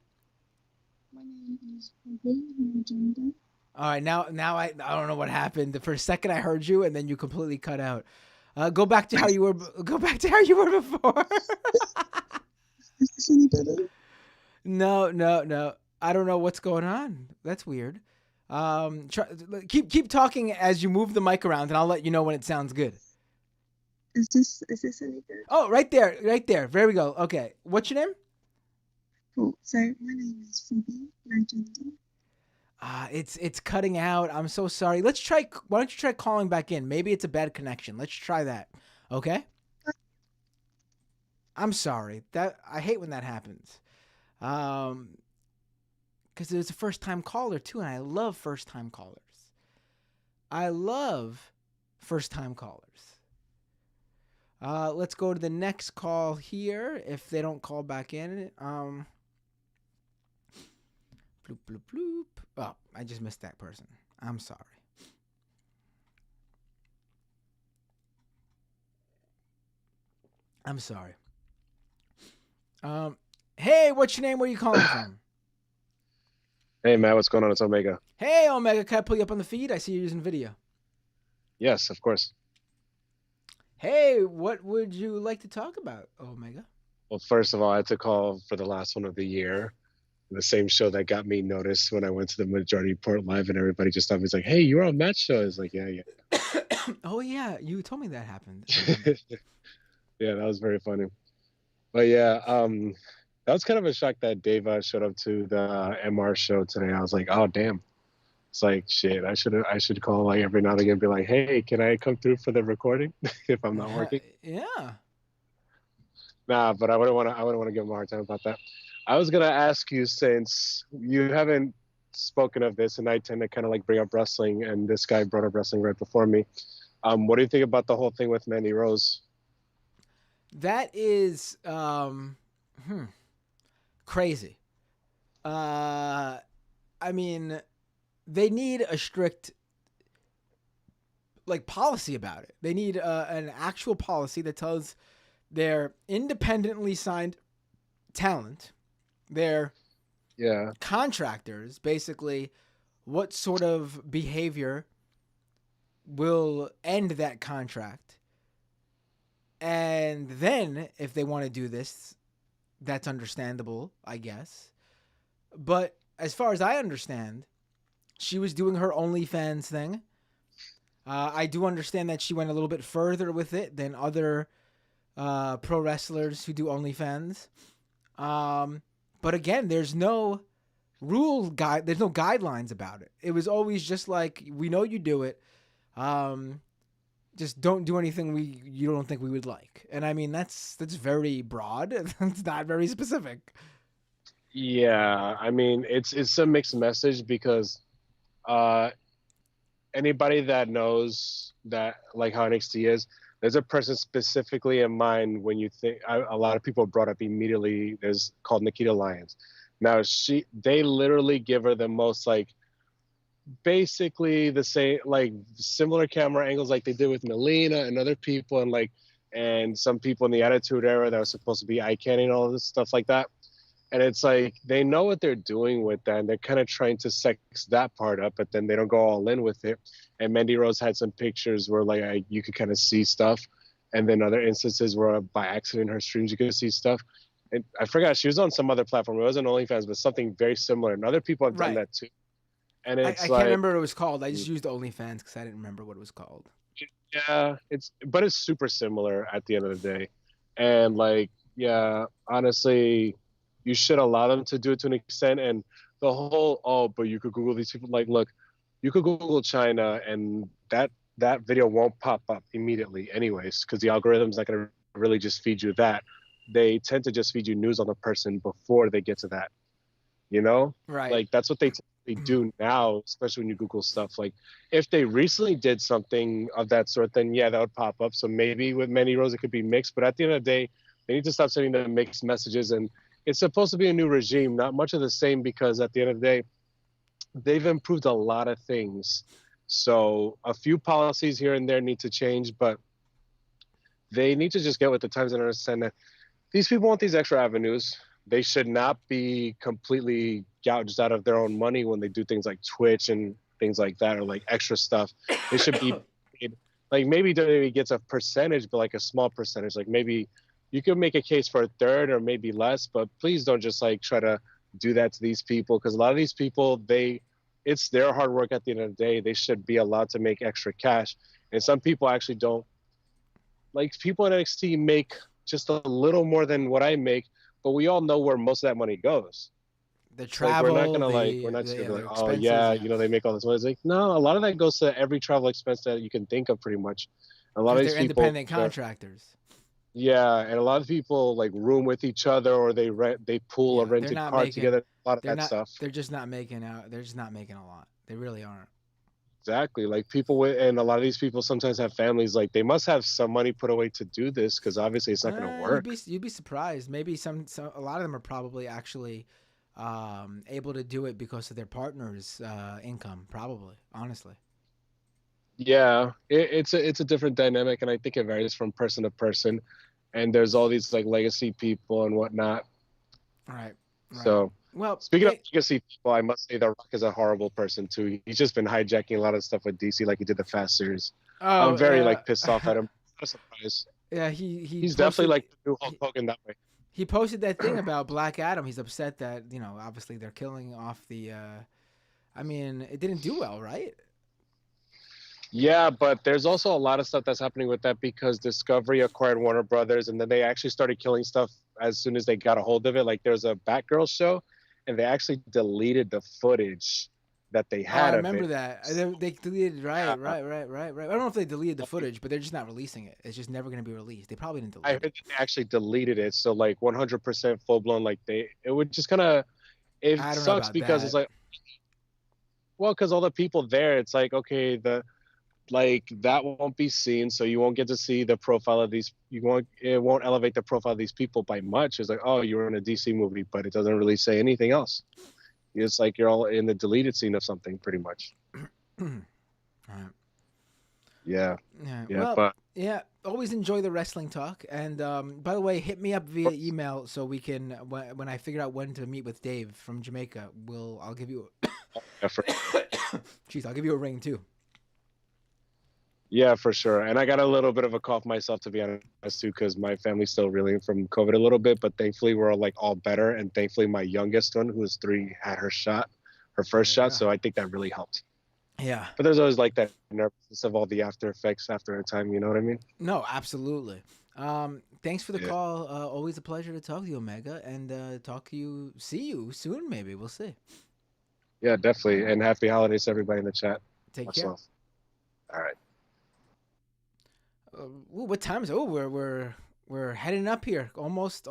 S6: My name is Froggy, no gender.
S2: All right, now I don't know what happened. For a second I heard you and then you completely cut out. Go back to how you were. Go back to how you were before.
S6: Is this any better?
S2: No. I don't know what's going on. That's weird. Keep talking as you move the mic around, and I'll let you know when it sounds good.
S6: Is this any good?
S2: Oh, right there. There we go. Okay, what's your name?
S6: Cool. So my name is Froggy, no gender.
S2: It's cutting out. I'm so sorry. Let's try. Why don't you try calling back in? Maybe it's a bad connection. Let's try that. Okay. I'm sorry. I hate when that happens. Because it was a first time caller too, and I love first time callers. I love first time callers. Let's go to the next call here. If they don't call back in, bloop bloop bloop. Oh, I just missed that person. I'm sorry. I'm sorry. Hey, what's your name? Where are you calling from?
S7: Hey, Matt, what's going on? It's Omega.
S2: Hey, Omega, can I pull you up on the feed? I see you're using video.
S7: Yes, of course.
S2: Hey, what would you like to talk about, Omega?
S7: Well, first of all, I had to call for the last one of the year. The same show that got me noticed when I went to the Majority Report Live, and everybody just thought me, was like, hey, you were on Matt's show. I was like, yeah.
S2: Oh, yeah, you told me that happened.
S7: Yeah, that was very funny. But yeah, that was kind of a shock that Dave showed up to the MR show today. I was like, oh, damn. It's like, shit, I should call like every now and again and be like, hey, can I come through for the recording if I'm not working?
S2: Yeah.
S7: Nah, but I wouldn't want to give him a hard time about that. I was gonna ask you, since you haven't spoken of this, and I tend to kind of like bring up wrestling, and this guy brought up wrestling right before me. What do you think about the whole thing with Mandy Rose?
S2: That is crazy. I mean, they need a strict like policy about it. They need an actual policy that tells their independently signed talent, their contractors, basically what sort of behavior will end that contract. And then if they want to do this, that's understandable, I guess. But as far as I understand, she was doing her OnlyFans thing. I do understand that she went a little bit further with it than other pro wrestlers who do OnlyFans. But again, there's no there's no guidelines about it. It was always just like, we know you do it. Just don't do anything you don't think we would like. And I mean, that's very broad. It's not very specific.
S7: Yeah, I mean, it's a mixed message because anybody that knows that, like how NXT is, there's a person specifically in mind when you think. A lot of people brought up immediately. There's called Nikita Lyons. Now they literally give her the most like, basically the same, like similar camera angles like they did with Melina and other people, and some people in the Attitude Era that was supposed to be eye candy and all this stuff like that. And it's like, they know what they're doing with that, and they're kind of trying to sex that part up, but then they don't go all in with it. And Mandy Rose had some pictures where like you could kind of see stuff, and then other instances where by accident in her streams you could see stuff. And I forgot, she was on some other platform. It wasn't OnlyFans, but something very similar. And other people have done that too. And it's
S2: I can't remember what it was called. I just used OnlyFans because I didn't remember what it was called.
S7: Yeah, it's super similar at the end of the day. And like, yeah, honestly, you should allow them to do it to an extent. And the whole, but you could Google these people. Like, look, you could Google China, and that video won't pop up immediately anyways, because the algorithm's not going to really just feed you that. They tend to just feed you news on the person before they get to that, you know?
S2: Right.
S7: Like, that's what they do now, especially when you Google stuff. Like, if they recently did something of that sort, then yeah, that would pop up. So maybe with Mandy Rose, it could be mixed. But at the end of the day, they need to stop sending the mixed messages. And it's supposed to be a new regime, not much of the same, because at the end of the day, they've improved a lot of things. So a few policies here and there need to change, but they need to just get with the times and understand that these people want these extra avenues. They should not be completely gouged out of their own money when they do things like Twitch and things like that, or like extra stuff. They should be paid. Like, maybe WWE gets a percentage, but like a small percentage. Like, maybe you could make a case for a third or maybe less, but please don't just like try to do that to these people, because a lot of these people, it's their hard work at the end of the day. They should be allowed to make extra cash. And some people actually don't. Like, people in NXT make just a little more than what I make, but we all know where most of that money goes.
S2: The
S7: It's
S2: travel,
S7: like, we're not gonna like
S2: the,
S7: we're not
S2: the
S7: just gonna be
S2: other
S7: like, oh
S2: expenses,
S7: yeah,
S2: yeah.
S7: you know, they make all this money. It's like, no, a lot of that goes to every travel expense that you can think of, pretty much. A lot
S2: Because
S7: of these
S2: they're
S7: people,
S2: independent contractors.
S7: yeah, and a lot of people like room with each other, or they pool a
S2: Yeah, they're
S7: rented
S2: not
S7: car
S2: making.
S7: together. A lot of
S2: They're
S7: that
S2: not.
S7: stuff.
S2: They're just not making out. They're just not making a lot. They really aren't.
S7: Exactly. Like people with, and a lot of these people sometimes have families. Like they must have some money put away to do this, because obviously it's not going to work.
S2: You'd be surprised. Maybe a lot of them are probably actually able to do it because of their partner's income. Probably, honestly.
S7: Yeah, it's a different dynamic, and I think it varies from person to person. And there's all these like legacy people and whatnot.
S2: Right.
S7: So,
S2: well,
S7: speaking of legacy people, I must say The Rock is a horrible person too. He's just been hijacking a lot of stuff with DC, like he did the Fast series. I'm very like pissed off at him. Not a surprise.
S2: Yeah,
S7: he's definitely like the new Hulk Hogan that way.
S2: He posted that thing about Black Adam. He's upset that obviously they're killing off the. I mean, it didn't do well, right?
S7: Yeah, but there's also a lot of stuff that's happening with that, because Discovery acquired Warner Brothers, and then they actually started killing stuff as soon as they got a hold of it. Like there's a Batgirl show, and they actually deleted the footage that they had.
S2: I remember
S7: of it.
S2: that. They deleted right. I don't know if they deleted the footage, but they're just not releasing it. It's just never going to be released. They probably didn't delete
S7: I heard they actually deleted it, so like 100% full blown. Like it would just kind of, it sucks because it's like, well, because all the people there, it's like, okay, that won't be seen, so you won't get to see the profile of these. It won't elevate the profile of these people by much. It's like, oh, you were in a DC movie, but it doesn't really say anything else. It's like you're all in the deleted scene of something, pretty much.
S2: Right.
S7: Yeah.
S2: Well,
S7: but
S2: yeah. Always enjoy the wrestling talk. And by the way, hit me up via email so we can, when I figure out when to meet with Dave from Jamaica, I'll give you. Jeez, I'll give you a ring too.
S7: Yeah, for sure. And I got a little bit of a cough myself, to be honest, too, because my family's still reeling from COVID a little bit. But thankfully, we're all better. And thankfully, my youngest one, who was 3, had her first shot. So I think that really helped.
S2: Yeah.
S7: But there's always like that nervousness of all the after effects after a time. You know what I mean?
S2: No, absolutely. Thanks for the call. Always a pleasure to talk to you, Omega, and see you soon. Maybe we'll see.
S7: Yeah, definitely. And happy holidays to everybody in the chat.
S2: Take care. All
S7: right.
S2: What time is it? Oh, we're heading up here. Almost.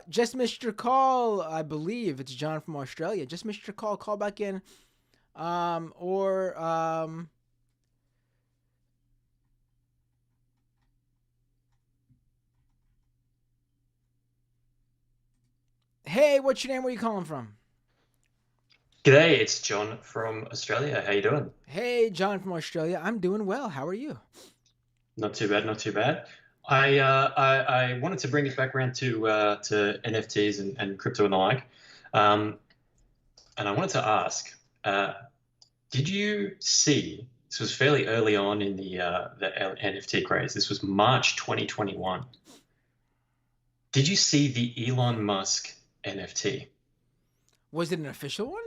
S2: Just missed your call. I believe it's John from Australia. Just missed your call. Call back in. Hey, what's your name? Where are you calling from?
S8: G'day, it's John from Australia. How you doing?
S2: Hey, John from Australia. I'm doing well. How are you?
S8: Not too bad, not too bad. I wanted to bring it back around to NFTs and crypto and the like. And I wanted to ask, did you see, this was fairly early on in the NFT craze, this was March 2021. Did you see the Elon Musk NFT?
S2: Was it an official one?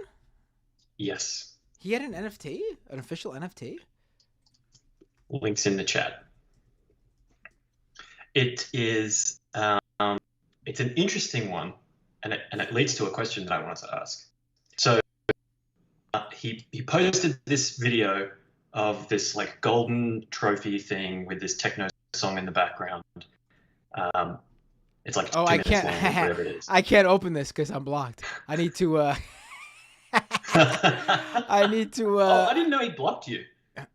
S8: Yes.
S2: He had an NFT? An official NFT?
S8: Links in the chat. It is, it's an interesting one, and it leads to a question that I wanted to ask. So he posted this video of this like golden trophy thing with this techno song in the background. It's like 2 minutes long, whatever it is.
S2: I can't open this because I'm blocked. I need to. I need to.
S8: Oh, I didn't know he blocked you.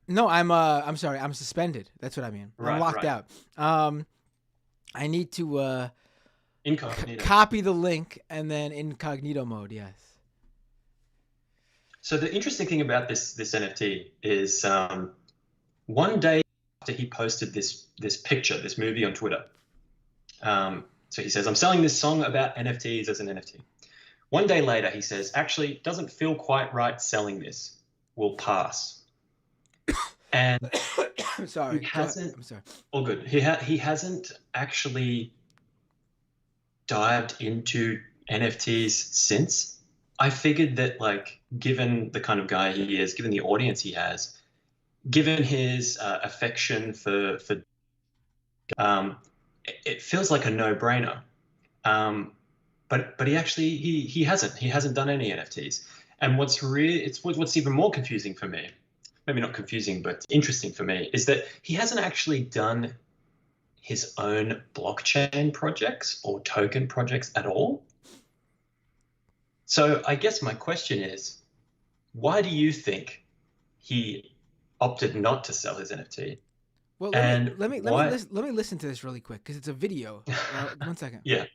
S2: No, I'm sorry. I'm suspended. That's what I mean. I'm locked out. I need to
S8: incognito.
S2: Copy the link and then incognito mode. Yes.
S8: So the interesting thing about this NFT is, one day after he posted this picture, this movie on Twitter. So he says, I'm selling this song about NFTs as an NFT. One day later, he says, actually, it doesn't feel quite right selling this. We'll pass. And
S2: sorry,
S8: he hasn't.
S2: I'm sorry.
S8: All good. He hasn't actually dived into NFTs since. I figured that, like, given the kind of guy he is, given the audience he has, given his affection for it feels like a no-brainer. But but he hasn't done any NFTs. And what's even more confusing for me, maybe not confusing, but interesting for me, is that he hasn't actually done his own blockchain projects or token projects at all. So I guess my question is, why do you think he opted not to sell his NFT?
S2: Well, let me listen to this really quick because it's a video. 1 second.
S8: Yeah.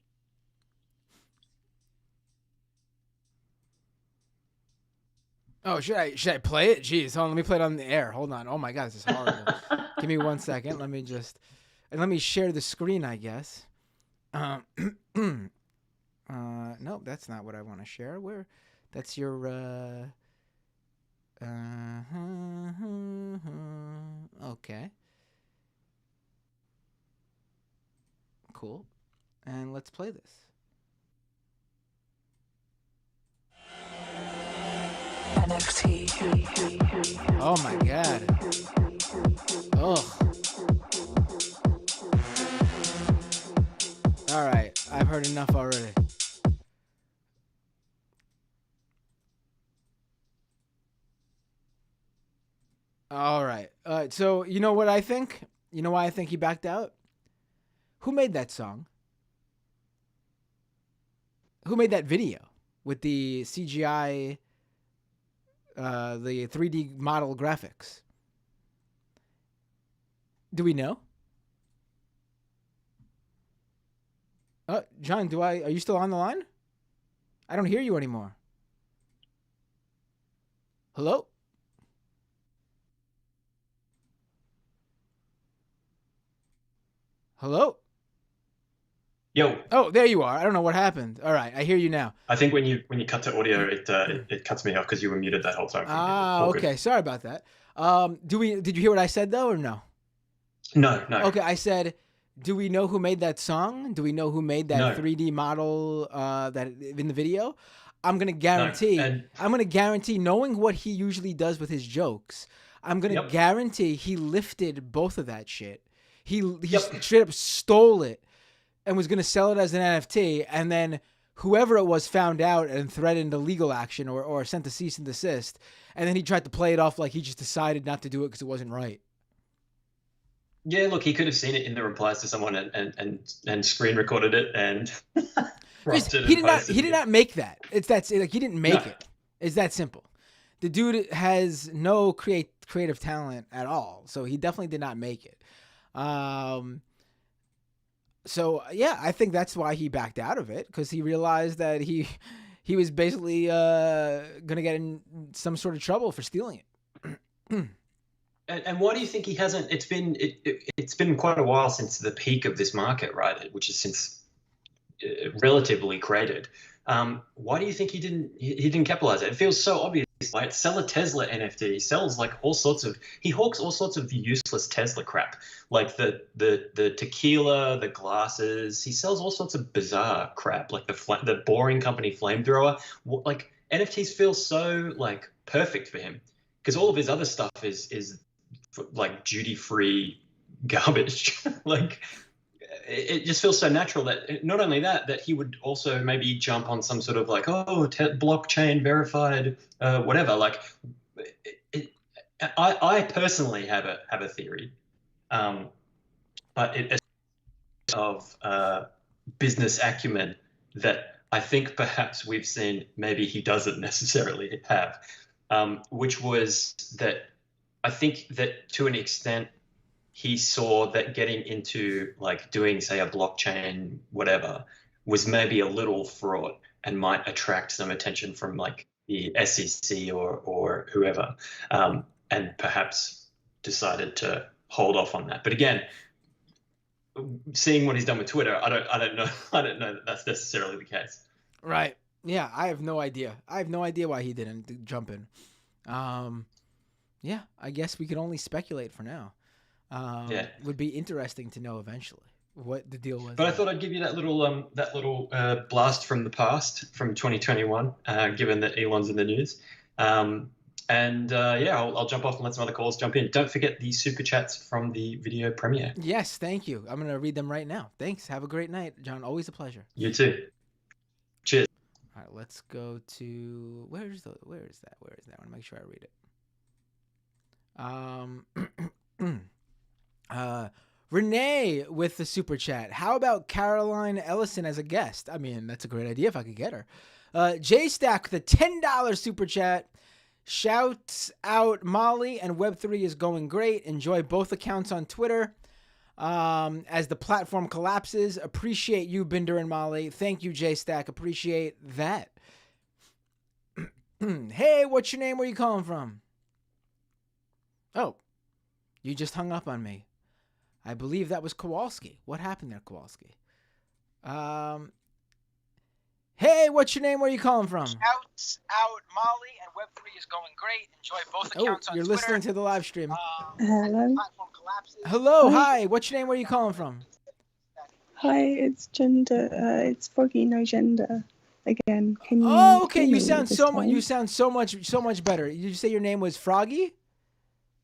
S2: Oh, should I play it? Jeez, hold on, let me play it on the air. Hold on. Oh my God, this is horrible. Give me 1 second. Let me share the screen, I guess. Nope, that's not what I want to share. That's your okay. Cool. And let's play this.
S9: NFT.
S2: Oh my God. Ugh. All right, I've heard enough already. All right. So you know what I think? You know why I think he backed out? Who made that song? Who made that video with the CGI, the 3D model graphics? Do we know? John, are you still on the line? I don't hear you anymore. Hello? Hello?
S8: Yo.
S2: Oh, there you are. I don't know what happened. All right, I hear you now.
S8: I think when you cut to audio, it cuts me off because you were muted that whole time.
S2: Okay. Sorry about that. Did you hear what I said though, or no?
S8: No.
S2: Okay, I said, do we know who made that song? Do we know who made that 3D model that in the video? I'm gonna guarantee.
S8: No.
S2: I'm gonna guarantee, knowing what he usually does with his jokes, I'm gonna guarantee he lifted both of that shit. He straight up stole it and was going to sell it as an NFT, and then whoever it was found out and threatened a legal action or sent a cease and desist, and then he tried to play it off like he just decided not to do it because it wasn't right.
S8: Yeah, look, he could have seen it in the replies to someone and screen recorded it and
S2: he did not make that. It's that like he didn't make it. It's that simple. The dude has no creative talent at all, so he definitely did not make it. So yeah, I think that's why he backed out of it, because he realized that he was basically gonna get in some sort of trouble for stealing it.
S8: And why do you think he hasn't? It's been quite a while since the peak of this market, right? Which is since relatively created. Why do you think he didn't capitalize it? It feels so obvious. Like, sell a Tesla NFT. He sells like he hawks all sorts of useless Tesla crap, like the tequila, the glasses. He sells all sorts of bizarre crap, like the boring company flamethrower. Like, NFTs feel so like perfect for him, because all of his other stuff is like duty-free garbage. Like, it just feels so natural that not only that he would also maybe jump on some sort of like, blockchain verified, whatever. Like, I personally have a theory, but it of business acumen that I think perhaps we've seen maybe he doesn't necessarily have, which was that I think that to an extent he saw that getting into like doing, say, a blockchain whatever was maybe a little fraught and might attract some attention from like the SEC or whoever, and perhaps decided to hold off on that. But again, seeing what he's done with Twitter, I don't know that that's necessarily the case.
S2: Right. Yeah, I have no idea. Why he didn't jump in. Yeah, I guess we can only speculate for now. Would be interesting to know eventually what the deal was.
S8: But I thought I'd give you that little blast from the past, from 2021, given that Elon's in the news. I'll jump off and let some other calls jump in. Don't forget the super chats from the video premiere.
S2: Yes, thank you. I'm going to read them right now. Thanks. Have a great night, John. Always a pleasure.
S8: You too.
S2: All right, let's go to where is that? I want to make sure I read it. Renee with the super chat. How about Caroline Ellison as a guest? I mean, that's a great idea if I could get her. J Stack with the $10 super chat. Shouts out Molly and Web3 is going great. Enjoy both accounts on Twitter. As the platform collapses, appreciate you, Binder and Molly. Thank you, J Stack. Appreciate that. Hey, what's your name? Where you calling from? Oh, you just hung up on me. I believe that was Kowalski. What happened there, Kowalski? Hey, what's your name? Where you calling from?
S10: Shouts out Molly and Web3 is going great. Enjoy both accounts on
S2: you're
S10: Twitter.
S2: Listening to the live stream.
S6: Hello.
S2: Hello,
S6: Hi.
S2: hi. What's your name? Where you calling from?
S6: Hi, it's gender. It's Froggy No Gender. Again, can you?
S2: Oh, okay.
S6: hear
S2: You
S6: me
S2: sound
S6: this
S2: so much.
S6: time?
S2: You sound so much better. Did you say your name was Froggy?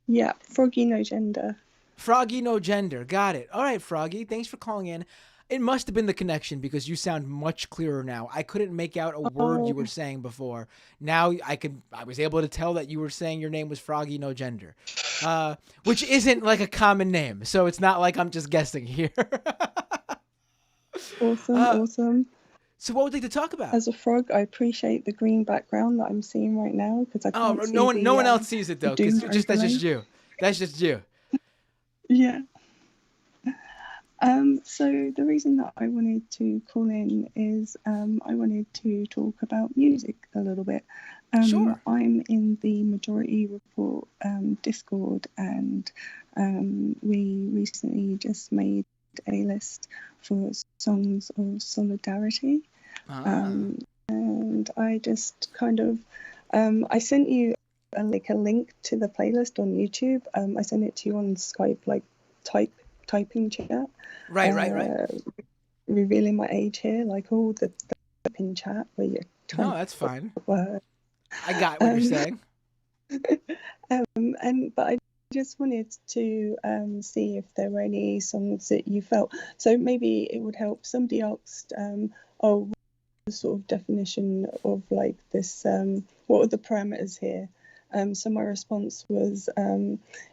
S6: Yeah, Froggy No Gender.
S2: Froggy No Gender. Got it. All right, Froggy. Thanks for calling in. It must have been the connection because you sound much clearer now. I couldn't make out a word you were saying before. Now I was able to tell that you were saying your name was Froggy No Gender, which isn't like a common name. So it's not like I'm just guessing here.
S6: Awesome.
S2: So what would you like to talk about?
S6: As a frog, I appreciate the green background that I'm seeing right now because I can't see
S2: no one else sees it though, because
S6: doom
S2: that's just
S6: overlay.
S2: you. That's just you.
S6: Yeah. So the reason that I wanted to call in is I wanted to talk about music a little bit.
S2: Sure.
S6: I'm in the Majority Report Discord, and we recently just made a list for songs of solidarity. And I just kind of I sent you a link to the playlist on YouTube. I sent it to you on Skype, like typing chat.
S2: Right.
S6: Revealing my age here, like all the pin chat where you're
S2: No, that's fine.
S6: word.
S2: I got what you're saying.
S6: But I just wanted to see if there were any songs that you felt. So maybe it would help. Somebody asked, what's the sort of definition of like this? What are the parameters here? So my response was,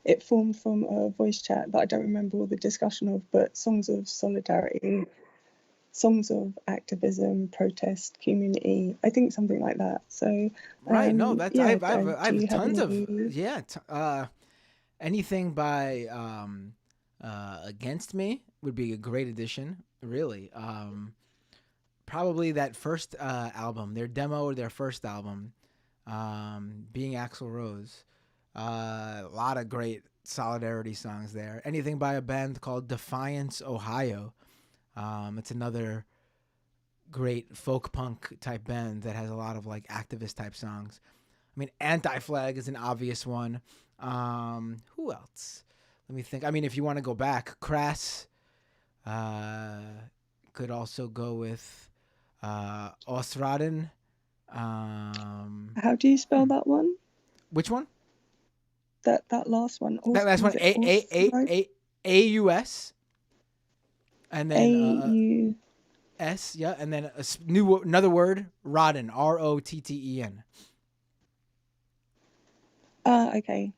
S6: it formed from a voice chat that I don't remember all the discussion of, but songs of solidarity, songs of activism, protest, community. I think something like that. So
S2: Right. No, that's
S6: yeah,
S2: I've
S6: do you have
S2: tons of
S6: any-
S2: anything by Against Me would be a great addition. Really. Probably that first album, their demo or their first album. Being Axl Rose, a lot of great solidarity songs there. Anything by a band called Defiance, Ohio. It's another great folk punk type band that has a lot of like activist type songs. I mean, Anti-Flag is an obvious one. Who else? Let me think. I mean, if you want to go back, Crass could also go with Osraden.
S6: How do you spell that one?
S2: Which one?
S6: That last one.
S2: That last one. AUS. And then S. Yeah. And then another word. Rotten. ROTTEN.
S6: Okay.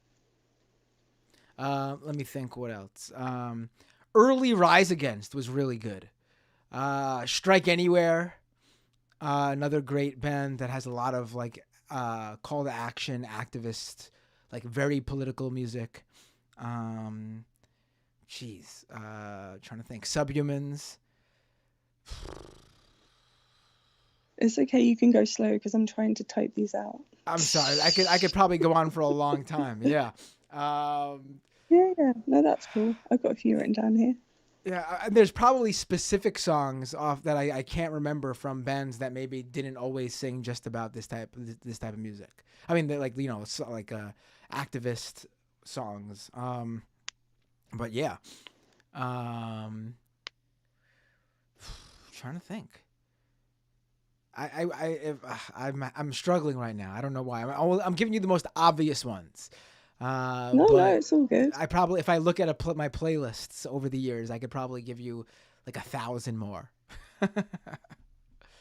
S2: Let me think. What else? Early Rise Against was really good. Strike Anywhere. Another great band that has a lot of like call to action, activist, like very political music. Trying to think. Subhumans.
S6: It's okay. You can go slow because I'm trying to type these out.
S2: I'm sorry. I could probably go on for a long time. Yeah.
S6: Yeah. No, that's cool. I've got a few written down here.
S2: Yeah, there's probably specific songs off that I can't remember from bands that maybe didn't always sing just about this type of music. I mean, they're like, you know, like activist songs. But yeah, trying to think. I'm struggling right now. I don't know why. I'm giving you the most obvious ones.
S6: No, it's all good.
S2: I probably, if I look at my playlists over the years, I could probably give you like 1,000 more.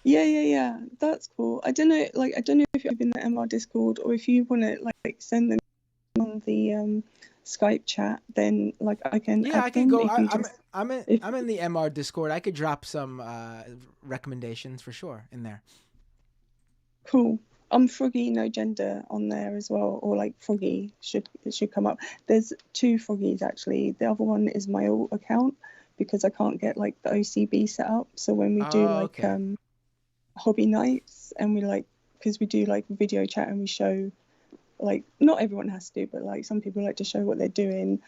S6: Yeah. That's cool. I don't know, I don't know if you're in the MR Discord or if you want to like send them on the Skype chat. Then I can.
S2: Yeah,
S6: add
S2: I can
S6: them
S2: go.
S6: if you
S2: I'm in the MR Discord. I could drop some recommendations for sure in there.
S6: Cool. I'm Froggy No Gender on there as well, or Froggy should come up. There's 2 Froggies actually. The other one is my old account because I can't get the OCB set up. So when we do
S2: okay.
S6: hobby nights and we because we do video chat and we show not everyone has to, but some people like to show what they're doing.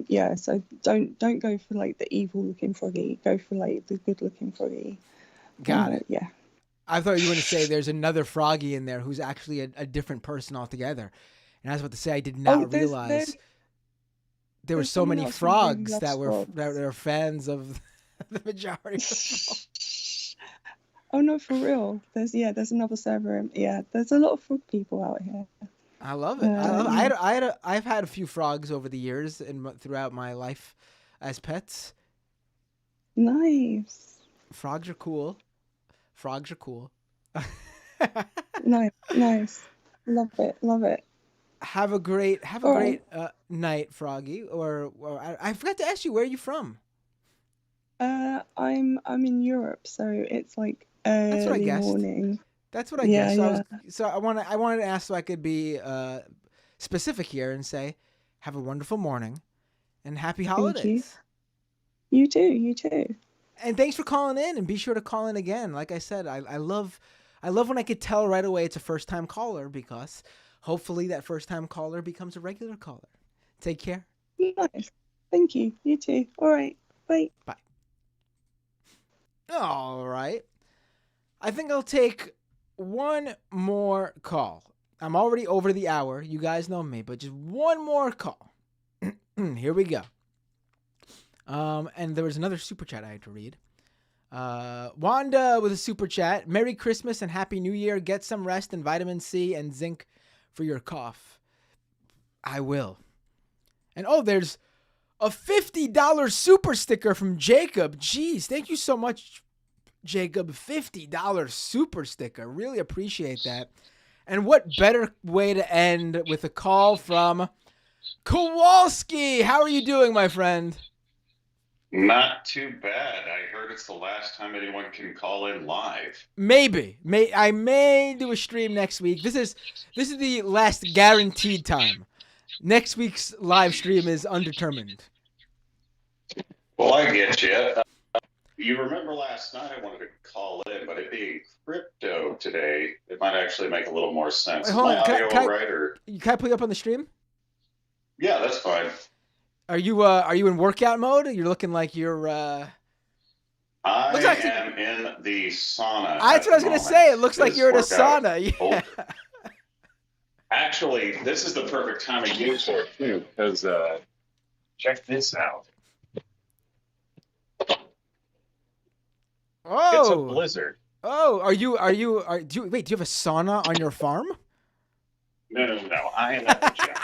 S6: Yeah, so don't go for the evil looking Froggy. Go for the good looking Froggy.
S2: Got it.
S6: Yeah.
S2: I thought you were going to say there's another Froggy in there who's actually a different person altogether. And I was about to say I did not realize there were so many frogs that were fans of the majority of the frogs.
S6: Oh no, for real. There's another server. Yeah, there's a lot of frog people out here.
S2: I love it. I've had a few frogs over the years and throughout my life as pets.
S6: Nice.
S2: Frogs are cool.
S6: Nice. Love it.
S2: Have a great night, Froggy. Or I forgot to ask you, where are you from?
S6: I'm in Europe, so it's
S2: That's what I
S6: early
S2: guessed.
S6: morning.
S2: That's what I guessed. So I wanted to ask so I could be specific here and say, have a wonderful morning and happy holidays.
S6: You too.
S2: And thanks for calling in, and be sure to call in again. Like I said, I love when I could tell right away it's a first-time caller, because hopefully that first-time caller becomes a regular caller. Take care.
S6: Nice. Thank you. You too. All right. Bye.
S2: Bye. All right. I think I'll take one more call. I'm already over the hour. You guys know me, but just one more call. Here we go. And there was another super chat I had to read. Wanda with a super chat. Merry Christmas and Happy New Year. Get some rest and vitamin C and zinc for your cough. I will. And there's a $50 super sticker from Jacob. Jeez, thank you so much, Jacob. $50 super sticker. Really appreciate that. And what better way to end with a call from Kowalski. How are you doing, my friend?
S11: Not too bad. I heard it's the last time anyone can call in live.
S2: Maybe. I may do a stream next week. This is the last guaranteed time. Next week's live stream is undetermined.
S11: Well, I get you. You remember last night I wanted to call in, but it being crypto today, it might actually make a little more sense.
S2: Wait, hold on.
S11: Can
S2: I put you up on the stream?
S11: Yeah, that's fine.
S2: Are you in workout mode? You're looking like you're.
S11: I am in the sauna.
S2: That's what I was gonna say. It looks like you're in a sauna. Yeah.
S11: Actually, this is the perfect time of year for it too, because check this out.
S2: Oh,
S11: it's a blizzard.
S2: Oh, do you have a sauna on your farm?
S11: No. I am at the gym.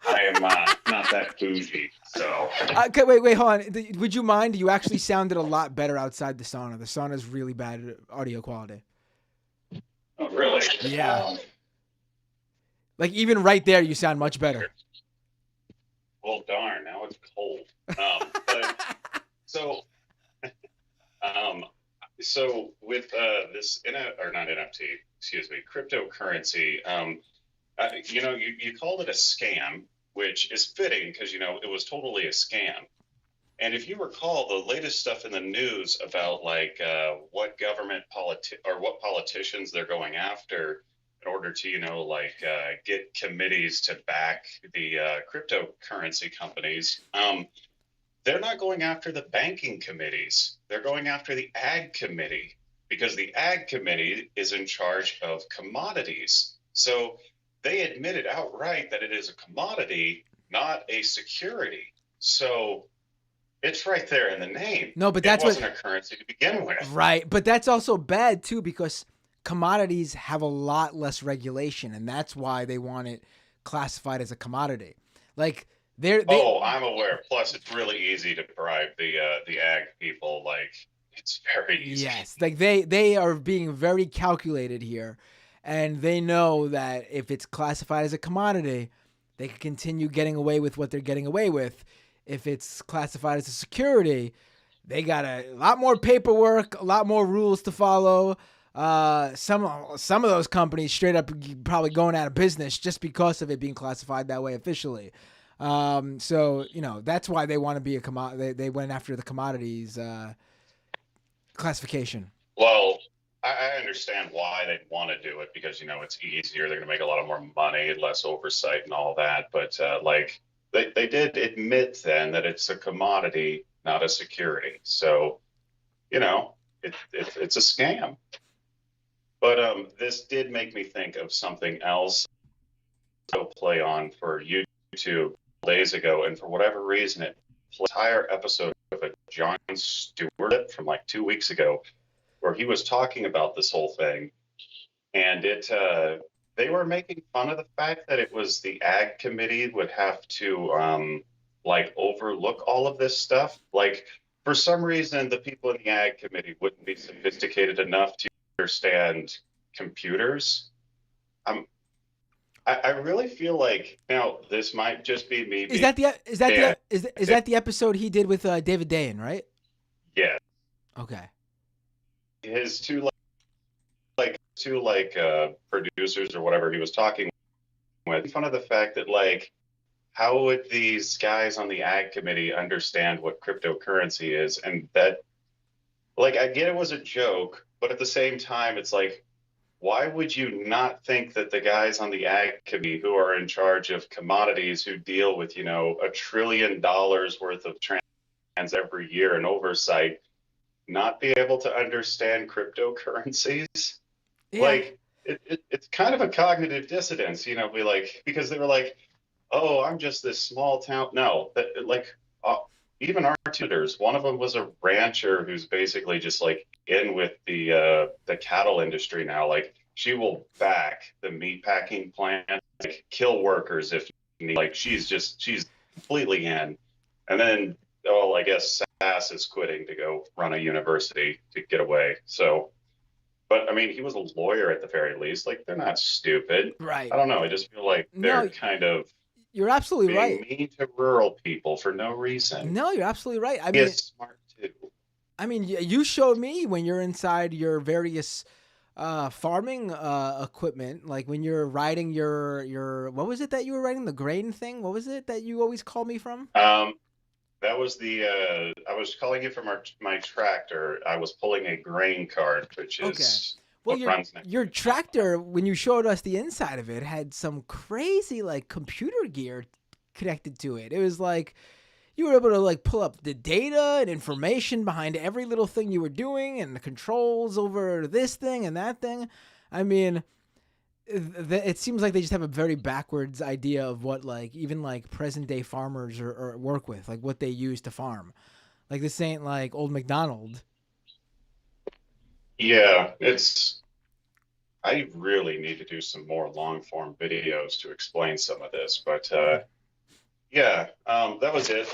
S11: I am not that bougie, so.
S2: Okay, wait, hold on. Would you mind? You actually sounded a lot better outside the sauna. The sauna's really bad audio quality.
S11: Oh, really?
S2: Yeah. Even right there, you sound much better.
S11: Well, darn, now it's cold. So with this cryptocurrency, you called it a scam, which is fitting because it was totally a scam. And if you recall, the latest stuff in the news about what what politicians they're going after in order to get committees to back the cryptocurrency companies. They're not going after the banking committees. They're going after the ag committee, because the ag committee is in charge of commodities. So they admitted outright that it is a commodity, not a security. So it's right there in the name.
S2: No, but
S11: it wasn't a currency to begin with.
S2: Right, but that's also bad too, because commodities have a lot less regulation, and that's why they want it classified as a commodity.
S11: I'm aware. Plus, it's really easy to bribe the ag people. It's very easy.
S2: Yes, like they are being very calculated here, and they know that if it's classified as a commodity, they can continue getting away with what they're getting away with. If it's classified as a security, they got a lot more paperwork, a lot more rules to follow. Some of those companies straight up probably going out of business just because of it being classified that way officially. So that's why they want to be a commodity. They went after the commodities classification.
S11: Well, I understand why they'd want to do it because it's easier. They're going to make a lot of more money, less oversight, and all that. But they did admit then that it's a commodity, not a security. So it's a scam. But this did make me think of something else to play on for YouTube days ago, and for whatever reason, it played an entire episode of a Jon Stewart from like 2 weeks ago, where he was talking about this whole thing, and they were making fun of the fact that it was the Ag Committee would have to overlook all of this stuff. Like, for some reason, the people in the Ag Committee wouldn't be sophisticated enough to understand computers. I really feel like now this might just be me.
S2: Is that the episode he did with David Dayen, right?
S11: Yeah.
S2: Okay.
S11: His two producers or whatever he was talking with, in front of the fact that how would these guys on the Ag Committee understand what cryptocurrency is? And that, I get it was a joke, but at the same time, it's why would you not think that the guys on the Ag Committee who are in charge of commodities, who deal with, $1 trillion worth of trans every year and oversight, not be able to understand cryptocurrencies?
S2: Yeah.
S11: It's kind of a cognitive dissonance, because they were oh, I'm just this small town. No, even our tutors, one of them was a rancher who's basically just in with the cattle industry now. She will back the meat packing plant, kill workers if need. She's completely in. And then, I guess Sass is quitting to go run a university to get away. So, but I mean, he was a lawyer at the very least. They're not stupid.
S2: Right.
S11: I don't know. I just feel like they're kind of.
S2: You're absolutely
S11: being
S2: right.
S11: mean to rural people for no reason.
S2: No, you're absolutely right. I
S11: He
S2: mean,
S11: is smart too.
S2: I mean, you showed me when you're inside your various farming equipment, when you're riding your what was it that you were riding, the grain thing? What was it that you always call me from?
S11: That was I was calling you from my tractor. I was pulling a grain cart, which is
S2: well, your tractor, when you showed us the inside of it, had some crazy computer gear connected to it. It was you were able to pull up the data and information behind every little thing you were doing and the controls over this thing and that thing. I mean, it seems like they just have a very backwards idea of what even present day farmers or work with, what they use to farm. This ain't old MacDonald.
S11: Yeah, I really need to do some more long form videos to explain some of this, but that was it.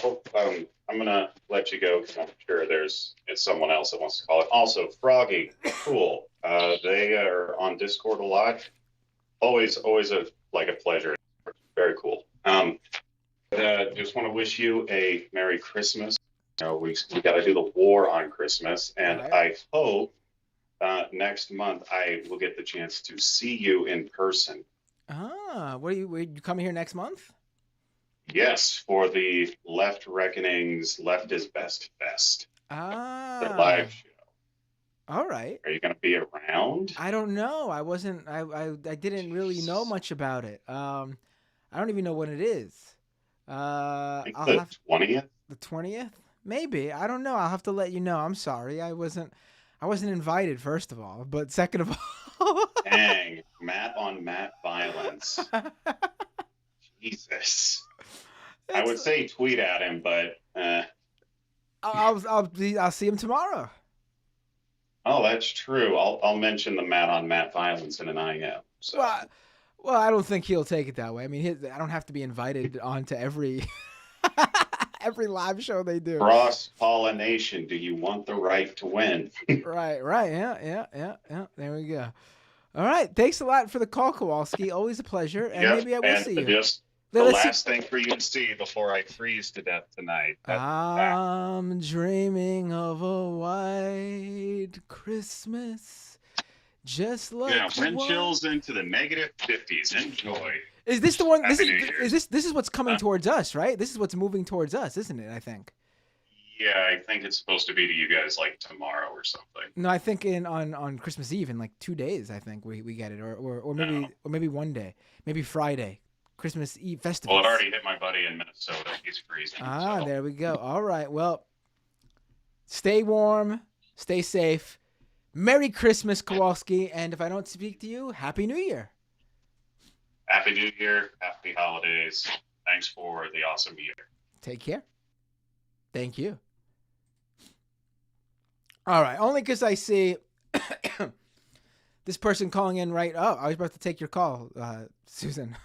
S11: I'm gonna let you go because I'm sure it's someone else that wants to call it. Also, Froggy, cool. They are on Discord a lot. Always a pleasure. Very cool. Just want to wish you a Merry Christmas. We got to do the war on Christmas, and I hope next month I will get the chance to see you in person.
S2: Were you coming here next month?
S11: Yes, for the Left Reckoning's Left is Best Fest. The live show.
S2: All right.
S11: Are you going to be around?
S2: I don't know. I wasn't. I didn't really know much about it. I don't even know when it is.
S11: I think the 20th.
S2: The 20th? Maybe. I don't know. I'll have to let you know. I'm sorry. I wasn't invited, first of all. But second of all.
S11: Dang. Matt on Matt violence. Jesus. I would say tweet at him, but.
S2: I'll see him tomorrow.
S11: Oh, that's true. I'll mention the Matt on Matt violence in an IM. So.
S2: Well, I don't think he'll take it that way. I mean, I don't have to be invited onto every Every live show they do.
S11: Cross pollination. Do you want the right to win?
S2: Right. Yeah. There we go. All right. Thanks a lot for the call, Kowalski. Always a pleasure. And
S11: Yep,
S2: maybe I will see you.
S11: Just the
S2: Let's see-
S11: last thing for you to see before I freeze to death tonight.
S2: I'm dreaming of a white Christmas, just like
S11: Yeah,
S2: the
S11: wind
S2: one-
S11: chills into the negative 50s. Enjoy.
S2: Is this the one? This
S11: Happy New Year.
S2: is this is what's coming towards us, right? This is what's moving towards us, isn't it? I think.
S11: Yeah, I think it's supposed to be to you guys like tomorrow or something.
S2: No, I think on Christmas Eve in like 2 days. I think we get it, or maybe one day, maybe Friday, Christmas Eve festival.
S11: Well, it already hit my buddy in Minnesota. He's freezing.
S2: Ah,
S11: so.
S2: there we go. All right. Well, stay warm, stay safe. Merry Christmas, Kowalski. And if I don't speak to you, Happy New Year.
S11: Happy New Year. Happy holidays. Thanks for the awesome year.
S2: Take care. Thank you. All right. Only because I see this person calling in right. Oh, I was about to take your call, Susan.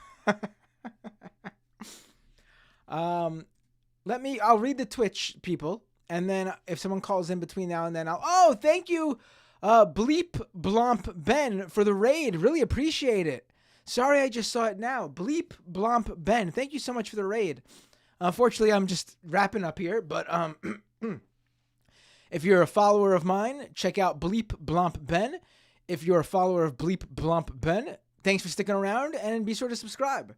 S2: I'll read the Twitch people, and then if someone calls in between now and then, thank you, Bleep Blomp Ben, for the raid. Really appreciate it. Sorry, I just saw it now. Bleep Blomp Ben, thank you so much for the raid. Unfortunately, I'm just wrapping up here, but if you're a follower of mine, check out Bleep Blomp Ben. If you're a follower of Bleep Blomp Ben, thanks for sticking around, and be sure to subscribe.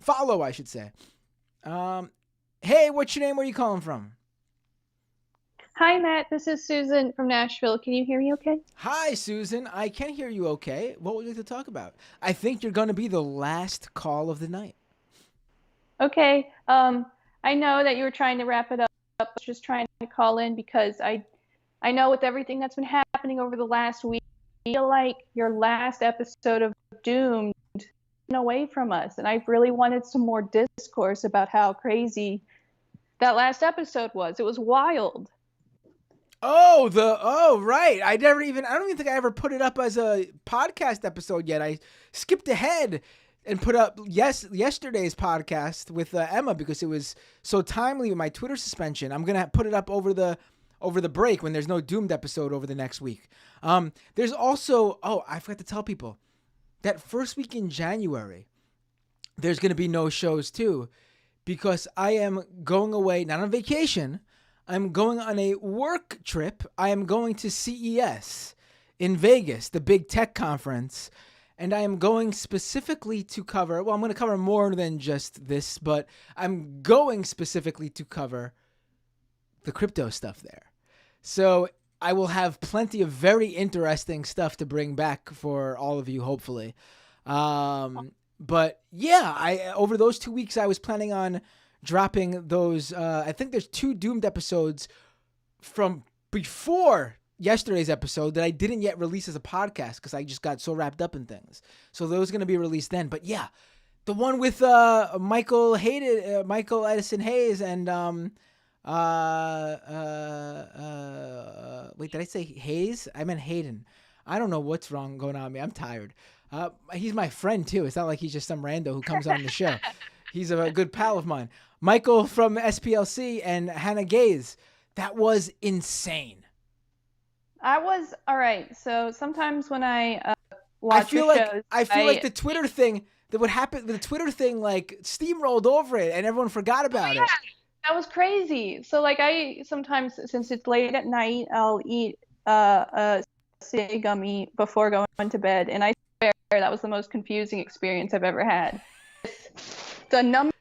S2: Follow, I should say. Hey, what's your name? Where are you calling from?
S12: Hi, Matt. This is Susan from Nashville. Can you hear me okay?
S2: Hi, Susan. I can hear you okay. What would you like to talk about? I think you're going to be the last call of the night.
S12: Okay. I know that you were trying to wrap it up. I was just trying to call in because I know with everything that's been happening over the last week, I feel like your last episode of Doomed went away from us. And I really wanted some more discourse about how crazy that last episode was. It was wild.
S2: Right. I don't even think I ever put it up as a podcast episode yet. I skipped ahead and put up yesterday's podcast with Emma because it was so timely with my Twitter suspension. I'm gonna put it up over the break when there's no Doomed episode over the next week. There's also I forgot to tell people that first week in January there's gonna be no shows too because I am going away, not on vacation. I'm going on a work trip. I am going to CES in Vegas, the big tech conference. And I am going specifically to cover, I'm going to cover more than just this, but I'm going specifically to cover the crypto stuff there. So I will have plenty of very interesting stuff to bring back for all of you, hopefully. But yeah, over those 2 weeks, I was planning on dropping those. I think there's 2 Doomed episodes from before yesterday's episode that I didn't yet release as a podcast because I just got so wrapped up in things. So those are going to be released then. But yeah, the one with Michael Edison Hayes and wait, did I say Hayes? I meant Hayden. I don't know what's wrong going on with me. I'm tired. He's my friend too. It's not like he's just some rando who comes on the show. He's a good pal of mine. Michael from SPLC and Hannah Gaze. That was insane.
S12: All right. So sometimes when I watch shows,
S2: I feel like the Twitter thing that would happen. The Twitter thing like steamrolled over it, and everyone forgot about it.
S12: That was crazy. So like I sometimes, since it's late at night, I'll eat a CA gummy before going to bed, and I swear that was the most confusing experience I've ever had. The number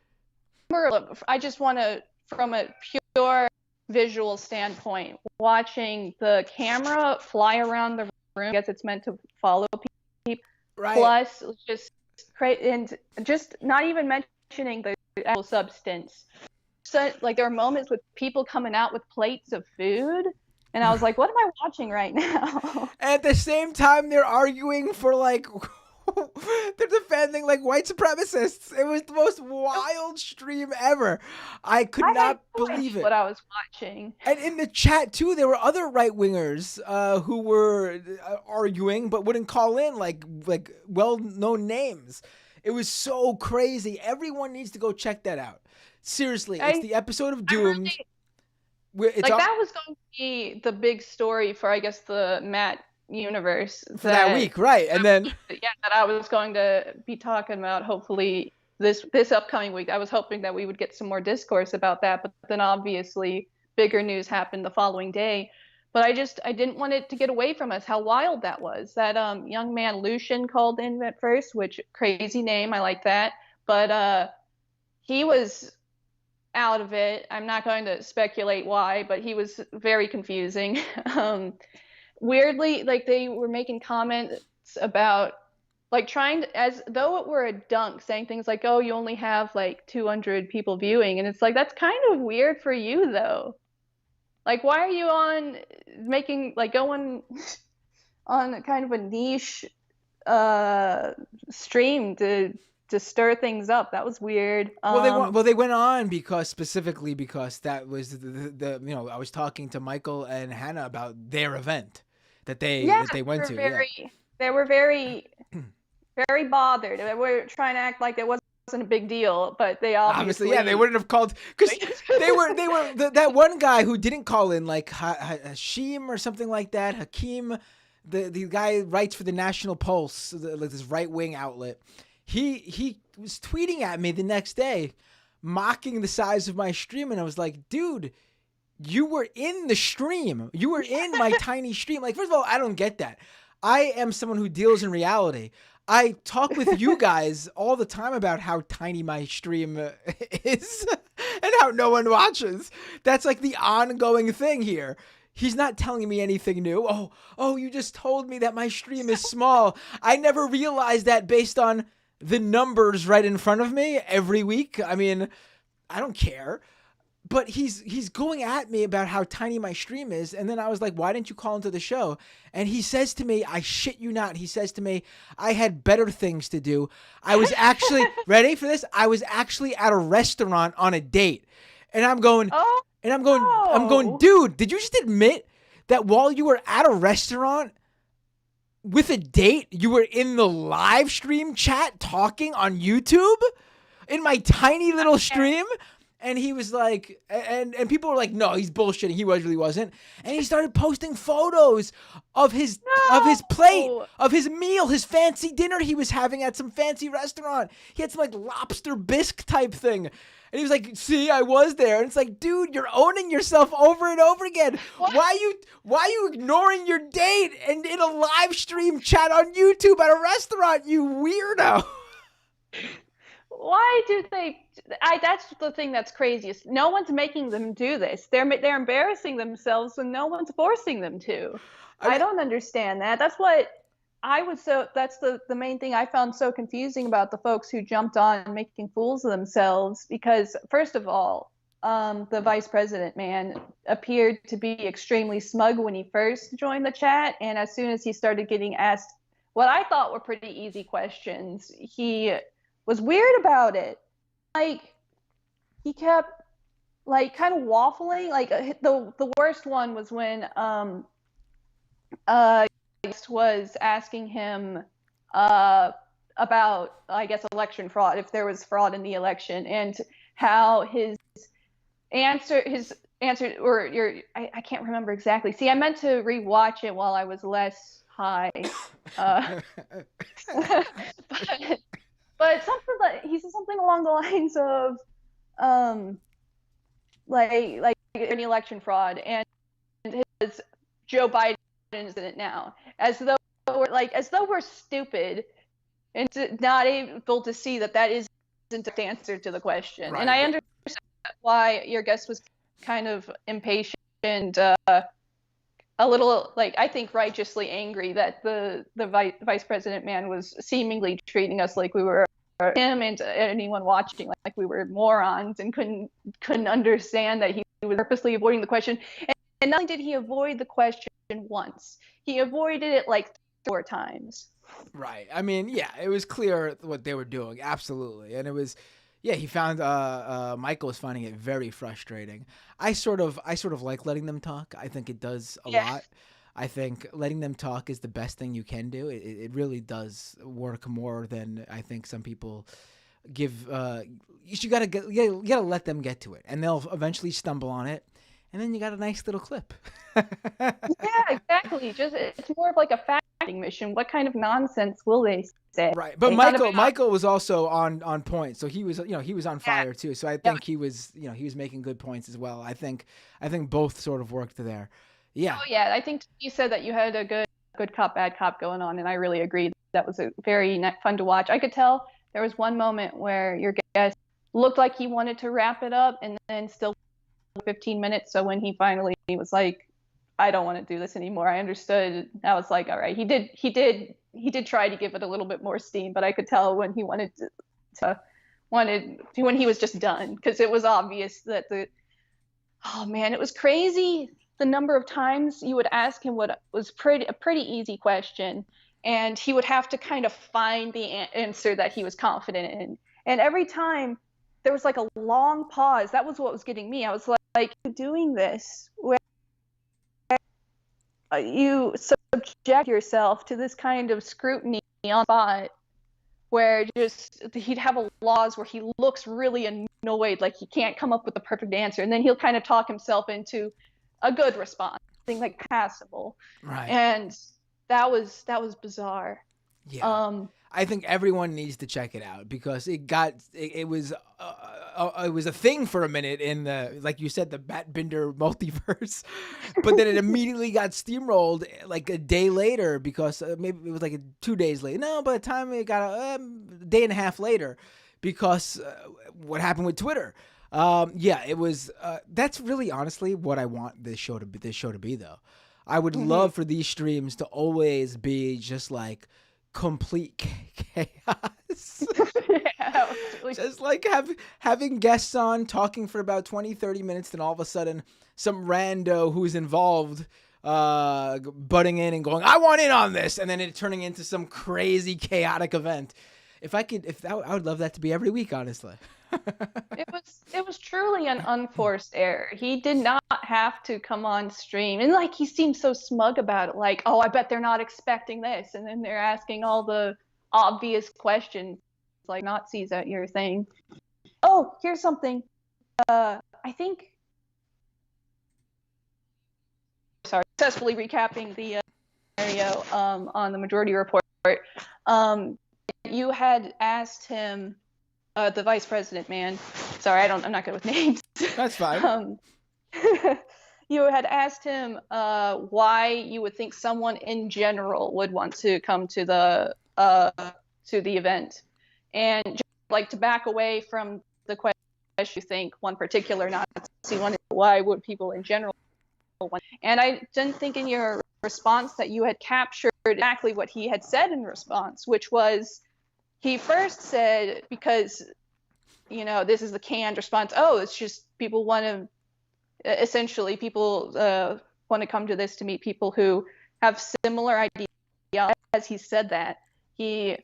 S12: of, I just want to, from a pure visual standpoint, watching the camera fly around the room, I guess it's meant to follow people.
S2: Right.
S12: Plus, just and just not even mentioning the actual substance. So, like, there are moments with people coming out with plates of food, and I was like, "What am I watching right now?"
S2: At the same time, they're arguing for like. They're defending like white supremacists. It was the most wild stream ever. I could not believe it.
S12: What I was watching.
S2: And in the chat too, there were other right wingers who were arguing but wouldn't call in like well-known names. It was so crazy. Everyone needs to go check that out. Seriously, it's the episode of Doomed.
S12: That was going to be the big story for, I guess, the Matt universe
S2: for that week, right? And then
S12: that I was going to be talking about. Hopefully, this upcoming week, I was hoping that we would get some more discourse about that. But then, obviously, bigger news happened the following day. But I didn't want it to get away from us how wild that was. That young man Lucian called in at first, which crazy name, I like that. But he was out of it. I'm not going to speculate why, but he was very confusing. Weirdly, like they were making comments about like trying to, as though it were a dunk, saying things like, "Oh, you only have like 200 people viewing," and it's like that's kind of weird for you though. Like, why are you going on kind of a niche stream to stir things up? That was weird.
S2: They went on because that was the I was talking to Michael and Hannah about their event that they went to.
S12: They were very very bothered. They were trying to act like it wasn't a big deal, but they obviously
S2: they wouldn't have called because they were that one guy who didn't call in, like Hashim or something like that. Hakeem, the guy writes for the National Pulse, like this right wing outlet. He was tweeting at me the next day, mocking the size of my stream, and I was like, dude, you were in the stream. You were in my tiny stream. Like, first of all, I don't get that. I am someone who deals in reality. I talk with you guys all the time about how tiny my stream is and how no one watches. That's like the ongoing thing here. He's not telling me anything new. Oh, you just told me that my stream is small. I never realized that based on the numbers right in front of me every week. I mean, I don't care. But he's going at me about how tiny my stream is. And then I was like, why didn't you call into the show? And he says to me, I shit you not. He says to me, I had better things to do. I was actually, ready for this? I was actually at a restaurant on a date. And I'm going, dude, did you just admit that while you were at a restaurant with a date, you were in the live stream chat talking on YouTube in my tiny little stream? And he was like, and people were like, no, he's bullshitting. He really wasn't. And he started posting photos of his plate, of his meal, his fancy dinner he was having at some fancy restaurant. He had some like lobster bisque type thing. And he was like, see, I was there. And it's like, dude, you're owning yourself over and over again. What? Why are you ignoring your date and in a live stream chat on YouTube at a restaurant, you weirdo?
S12: Why do they? That's the thing that's craziest. No one's making them do this. They're embarrassing themselves, and no one's forcing them to. I don't understand that. That's what I was so. That's the main thing I found so confusing about the folks who jumped on making fools of themselves. Because first of all, the vice president man appeared to be extremely smug when he first joined the chat, and as soon as he started getting asked what I thought were pretty easy questions, he was weird about it. Like, he kept like kind of waffling. Like the worst one was when was asking him about, I guess, election fraud, if there was fraud in the election, and how his answer or I can't remember exactly. See, I meant to rewatch it while I was less high. But something like he said something along the lines of like any election fraud, and his Joe Biden is in it now, as though we're stupid and not able to see that isn't the answer to the question. Right. And I understand why your guest was kind of impatient and a little, like, I think righteously angry that the vice president man was seemingly treating us like we were him and anyone watching like we were morons and couldn't understand that he was purposely avoiding the question. And not only did he avoid the question once, he avoided it like 4 times.
S2: Right. I mean, yeah, it was clear what they were doing. Absolutely. And it was, yeah, he found Michael was finding it very frustrating. I sort of like letting them talk. I think it does a lot. I think letting them talk is the best thing you can do. It really does work more than I think some people give. You gotta let them get to it, and they'll eventually stumble on it, and then you got a nice little clip.
S12: Yeah, exactly. Just it's more of like a fact-checking mission. What kind of nonsense will they say?
S2: Right, but Michael was also on point, so he was on fire too. So I think he was making good points as well. I think both sort of worked there. Yeah.
S12: Oh yeah, I think you said that you had a good cop, bad cop going on, and I really agreed. That was a very fun to watch. I could tell there was one moment where your guest looked like he wanted to wrap it up, and then still 15 minutes. So when he finally was like, I don't want to do this anymore, I understood. I was like, all right, he did try to give it a little bit more steam, but I could tell when he when he was just done, because it was obvious that oh man, it was crazy the number of times you would ask him what was a pretty easy question, and he would have to kind of find the answer that he was confident in, and every time there was like a long pause. That was what was getting me. I was like doing this where you subject yourself to this kind of scrutiny on the spot, where just he'd have a laws where he looks really annoyed, like he can't come up with the perfect answer, and then he'll kind of talk himself into a good response, something like passable.
S2: Right.
S12: And that was bizarre.
S2: Yeah. I think everyone needs to check it out because it was a thing for a minute in the, like you said, the Matt Binder multiverse, but then it immediately got steamrolled like a day later because maybe it was like 2 days later. No, by the time it got a day and a half later, because what happened with Twitter. Yeah, it was. That's really honestly what I want this show to be though. I would love for these streams to always be just like complete chaos.
S12: Yeah,
S2: just like having guests on talking for about 20-30 minutes, then all of a sudden some rando who's involved butting in and going, I want in on this, and then it turning into some crazy chaotic event. I would love that to be every week, honestly.
S12: It was truly an unforced error. He did not have to come on stream, and like he seemed so smug about it, like, oh, I bet they're not expecting this, and then they're asking all the obvious questions like Nazis at your thing. Oh, here's something. I think successfully recapping the scenario on the Majority Report. You had asked him. The vice president, man. Sorry, I'm not good with names.
S2: That's fine.
S12: You had asked him why you would think someone in general would want to come to the event, and just like to back away from the question. You think one particular Nazi one? Why would people in general want? And I didn't think in your response that you had captured exactly what he had said in response, which was. He first said, because, this is the canned response, oh, it's just people want to, essentially, people want to come to this to meet people who have similar ideas. As he said that, he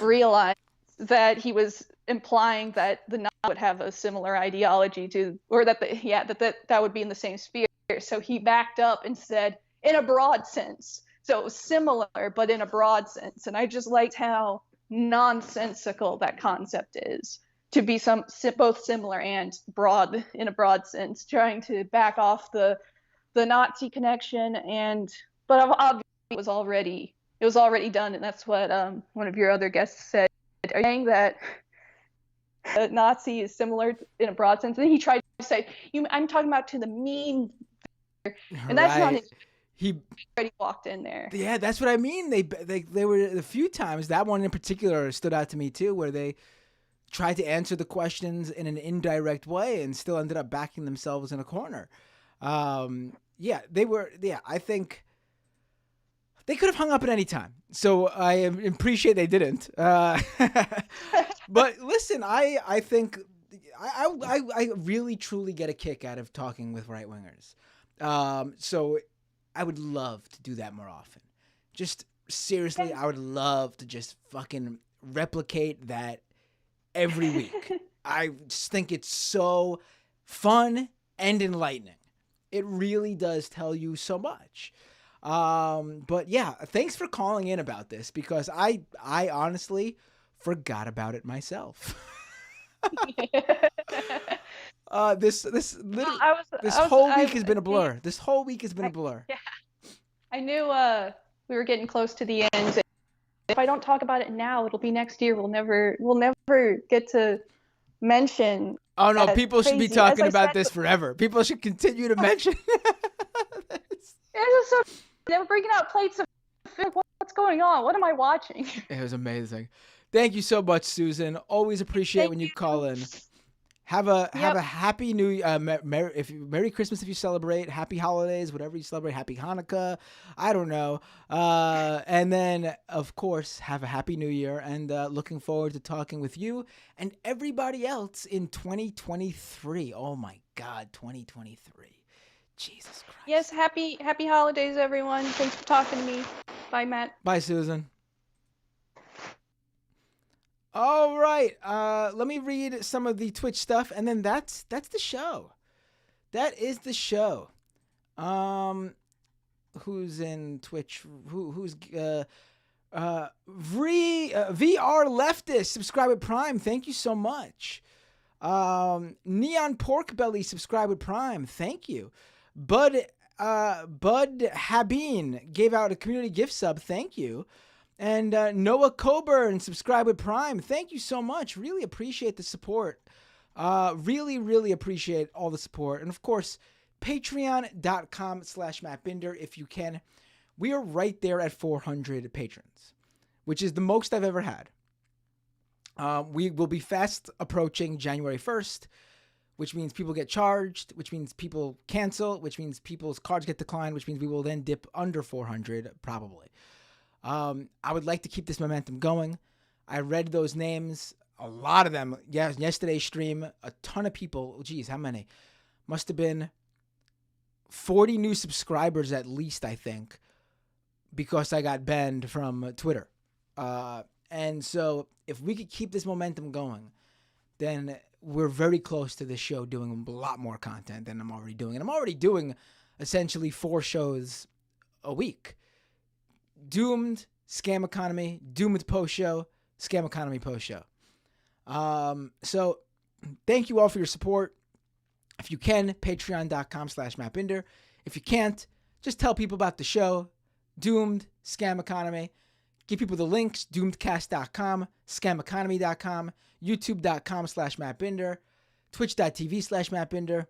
S12: realized that he was implying that the Nazis would have a similar ideology to, or that, that would be in the same sphere. So he backed up and said, in a broad sense. So it was similar, but in a broad sense. And I just liked how nonsensical that concept is, to be both similar and broad in a broad sense, trying to back off the Nazi connection, but obviously it was already done, and that's what one of your other guests said. Are you saying that a Nazi is similar in a broad sense? And he tried to say, I'm talking about to the mean, and that's not his. He already walked in there.
S2: Yeah, that's what I mean. They were a few times. That one in particular stood out to me too, where they tried to answer the questions in an indirect way and still ended up backing themselves in a corner. Yeah, they were. Yeah, I think they could have hung up at any time. So I appreciate they didn't. But listen, I think I really truly get a kick out of talking with right wingers. So. I would love to do that more often. Just seriously, I would love to just fucking replicate that every week. I just think it's so fun and enlightening. It really does tell you so much. But yeah, thanks for calling in about this, because I honestly, forgot about it myself. This whole week has been a blur. This whole week has been a blur.
S12: Yeah. I knew we were getting close to the end. If I don't talk about it now, it'll be next year. We'll never get to mention.
S2: Oh no, people should be talking about this forever. People should continue to mention.
S12: So they were bringing out plates of food. What's going on? What am I watching?
S2: It was amazing. Thank you so much, Susan. Always appreciate when you call in. Have a happy New Merry Christmas if you celebrate. Happy holidays, whatever you celebrate. Happy Hanukkah. I don't know. And then of course have a happy New Year. And looking forward to talking with you and everybody else in 2023. Oh my God, 2023. Jesus Christ.
S12: Yes, happy holidays, everyone. Thanks for talking to me. Bye, Matt.
S2: Bye, Susan. All right. Let me read some of the Twitch stuff, and then that's the show. That is the show. Who's in Twitch? Who's VR Leftist? Subscribe with Prime. Thank you so much. Neon Pork Belly. Subscribe with Prime. Thank you. Bud Habeen gave out a community gift sub. Thank you. And Noah Coburn, subscribe with Prime. Thank you so much. Really appreciate the support. Really, really appreciate all the support. And of course, patreon.com/MattBinder if you can. We are right there at 400 patrons, which is the most I've ever had. We will be fast approaching January 1st, which means people get charged, which means people cancel, which means people's cards get declined, which means we will then dip under 400 probably. I would like to keep this momentum going. I read those names, a lot of them. Yeah, yesterday's stream, a ton of people. Geez, how many? Must have been 40 new subscribers at least, I think, because I got banned from Twitter. And so if we could keep this momentum going, then we're very close to this show doing a lot more content than I'm already doing. And I'm already doing essentially 4 shows a week. Doomed, Scam Economy, Doomed Post Show, Scam Economy Post Show. So thank you all for your support. If you can, patreon.com/MattBinder. If you can't, just tell people about the show. Doomed, Scam Economy. Give people the links, doomedcast.com, scameconomy.com, youtube.com/MattBinder, twitch.tv/MattBinder.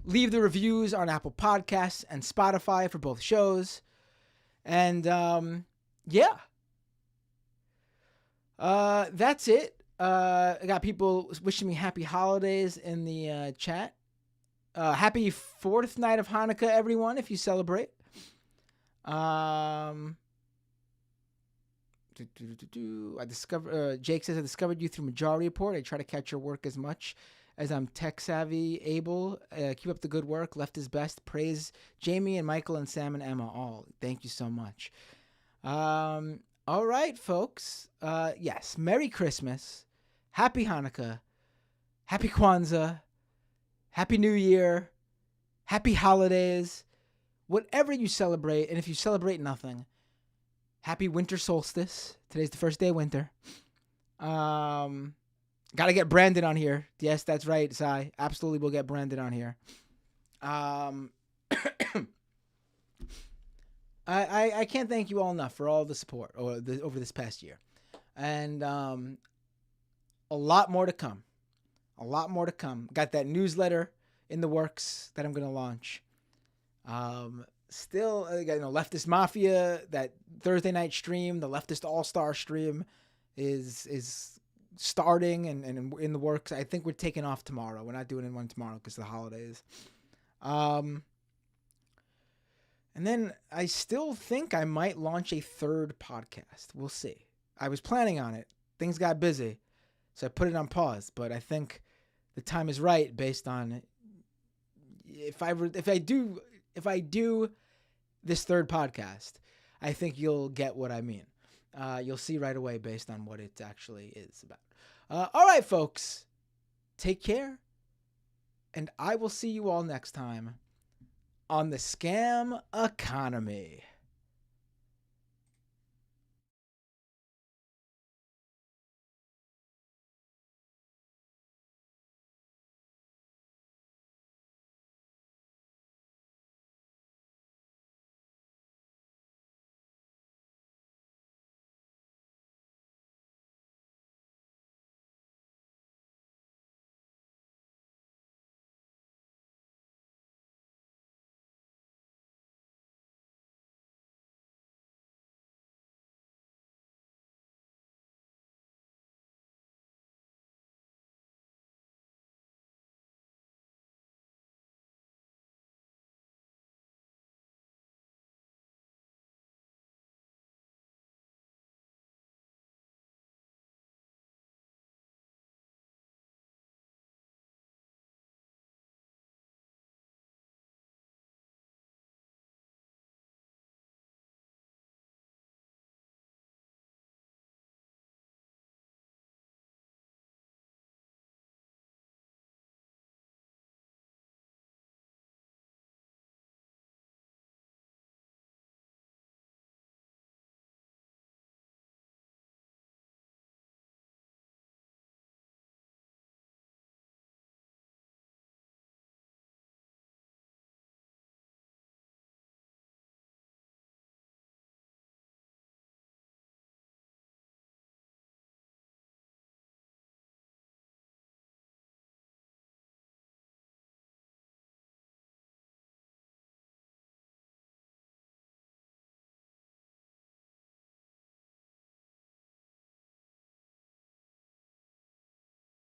S2: Leave the reviews on Apple Podcasts and Spotify for both shows. And, yeah. That's it. I got people wishing me happy holidays in the chat. Happy 4th night of Hanukkah, everyone, if you celebrate. Jake says, I discovered you through Majority Report. I try to catch your work as much as I'm tech savvy able. Keep up the good work. Left is best. Praise Jamie and Michael and Sam and Emma all. Thank you so much. All right, folks. Yes, Merry Christmas. Happy Hanukkah. Happy Kwanzaa. Happy New Year. Happy holidays. Whatever you celebrate, and if you celebrate nothing, happy winter solstice. Today's the first day of winter. Got to get Brandon on here. Yes, that's right, Sai. Absolutely, we'll get Brandon on here. I can't thank you all enough for all the support over this past year. And a lot more to come. A lot more to come. Got that newsletter in the works that I'm going to launch. Still, Leftist Mafia, that Thursday night stream, the Leftist All-Star stream is starting and in the works. I think we're taking off tomorrow. We're not doing one tomorrow because of the holidays. And then I still think I might launch a 3rd podcast. We'll see. I was planning on it. Things got busy, so I put it on pause. But I think the time is right based on if I do this 3rd podcast, I think you'll get what I mean. You'll see right away based on what it actually is about. All right, folks. Take care. And I will see you all next time on the Scam Economy.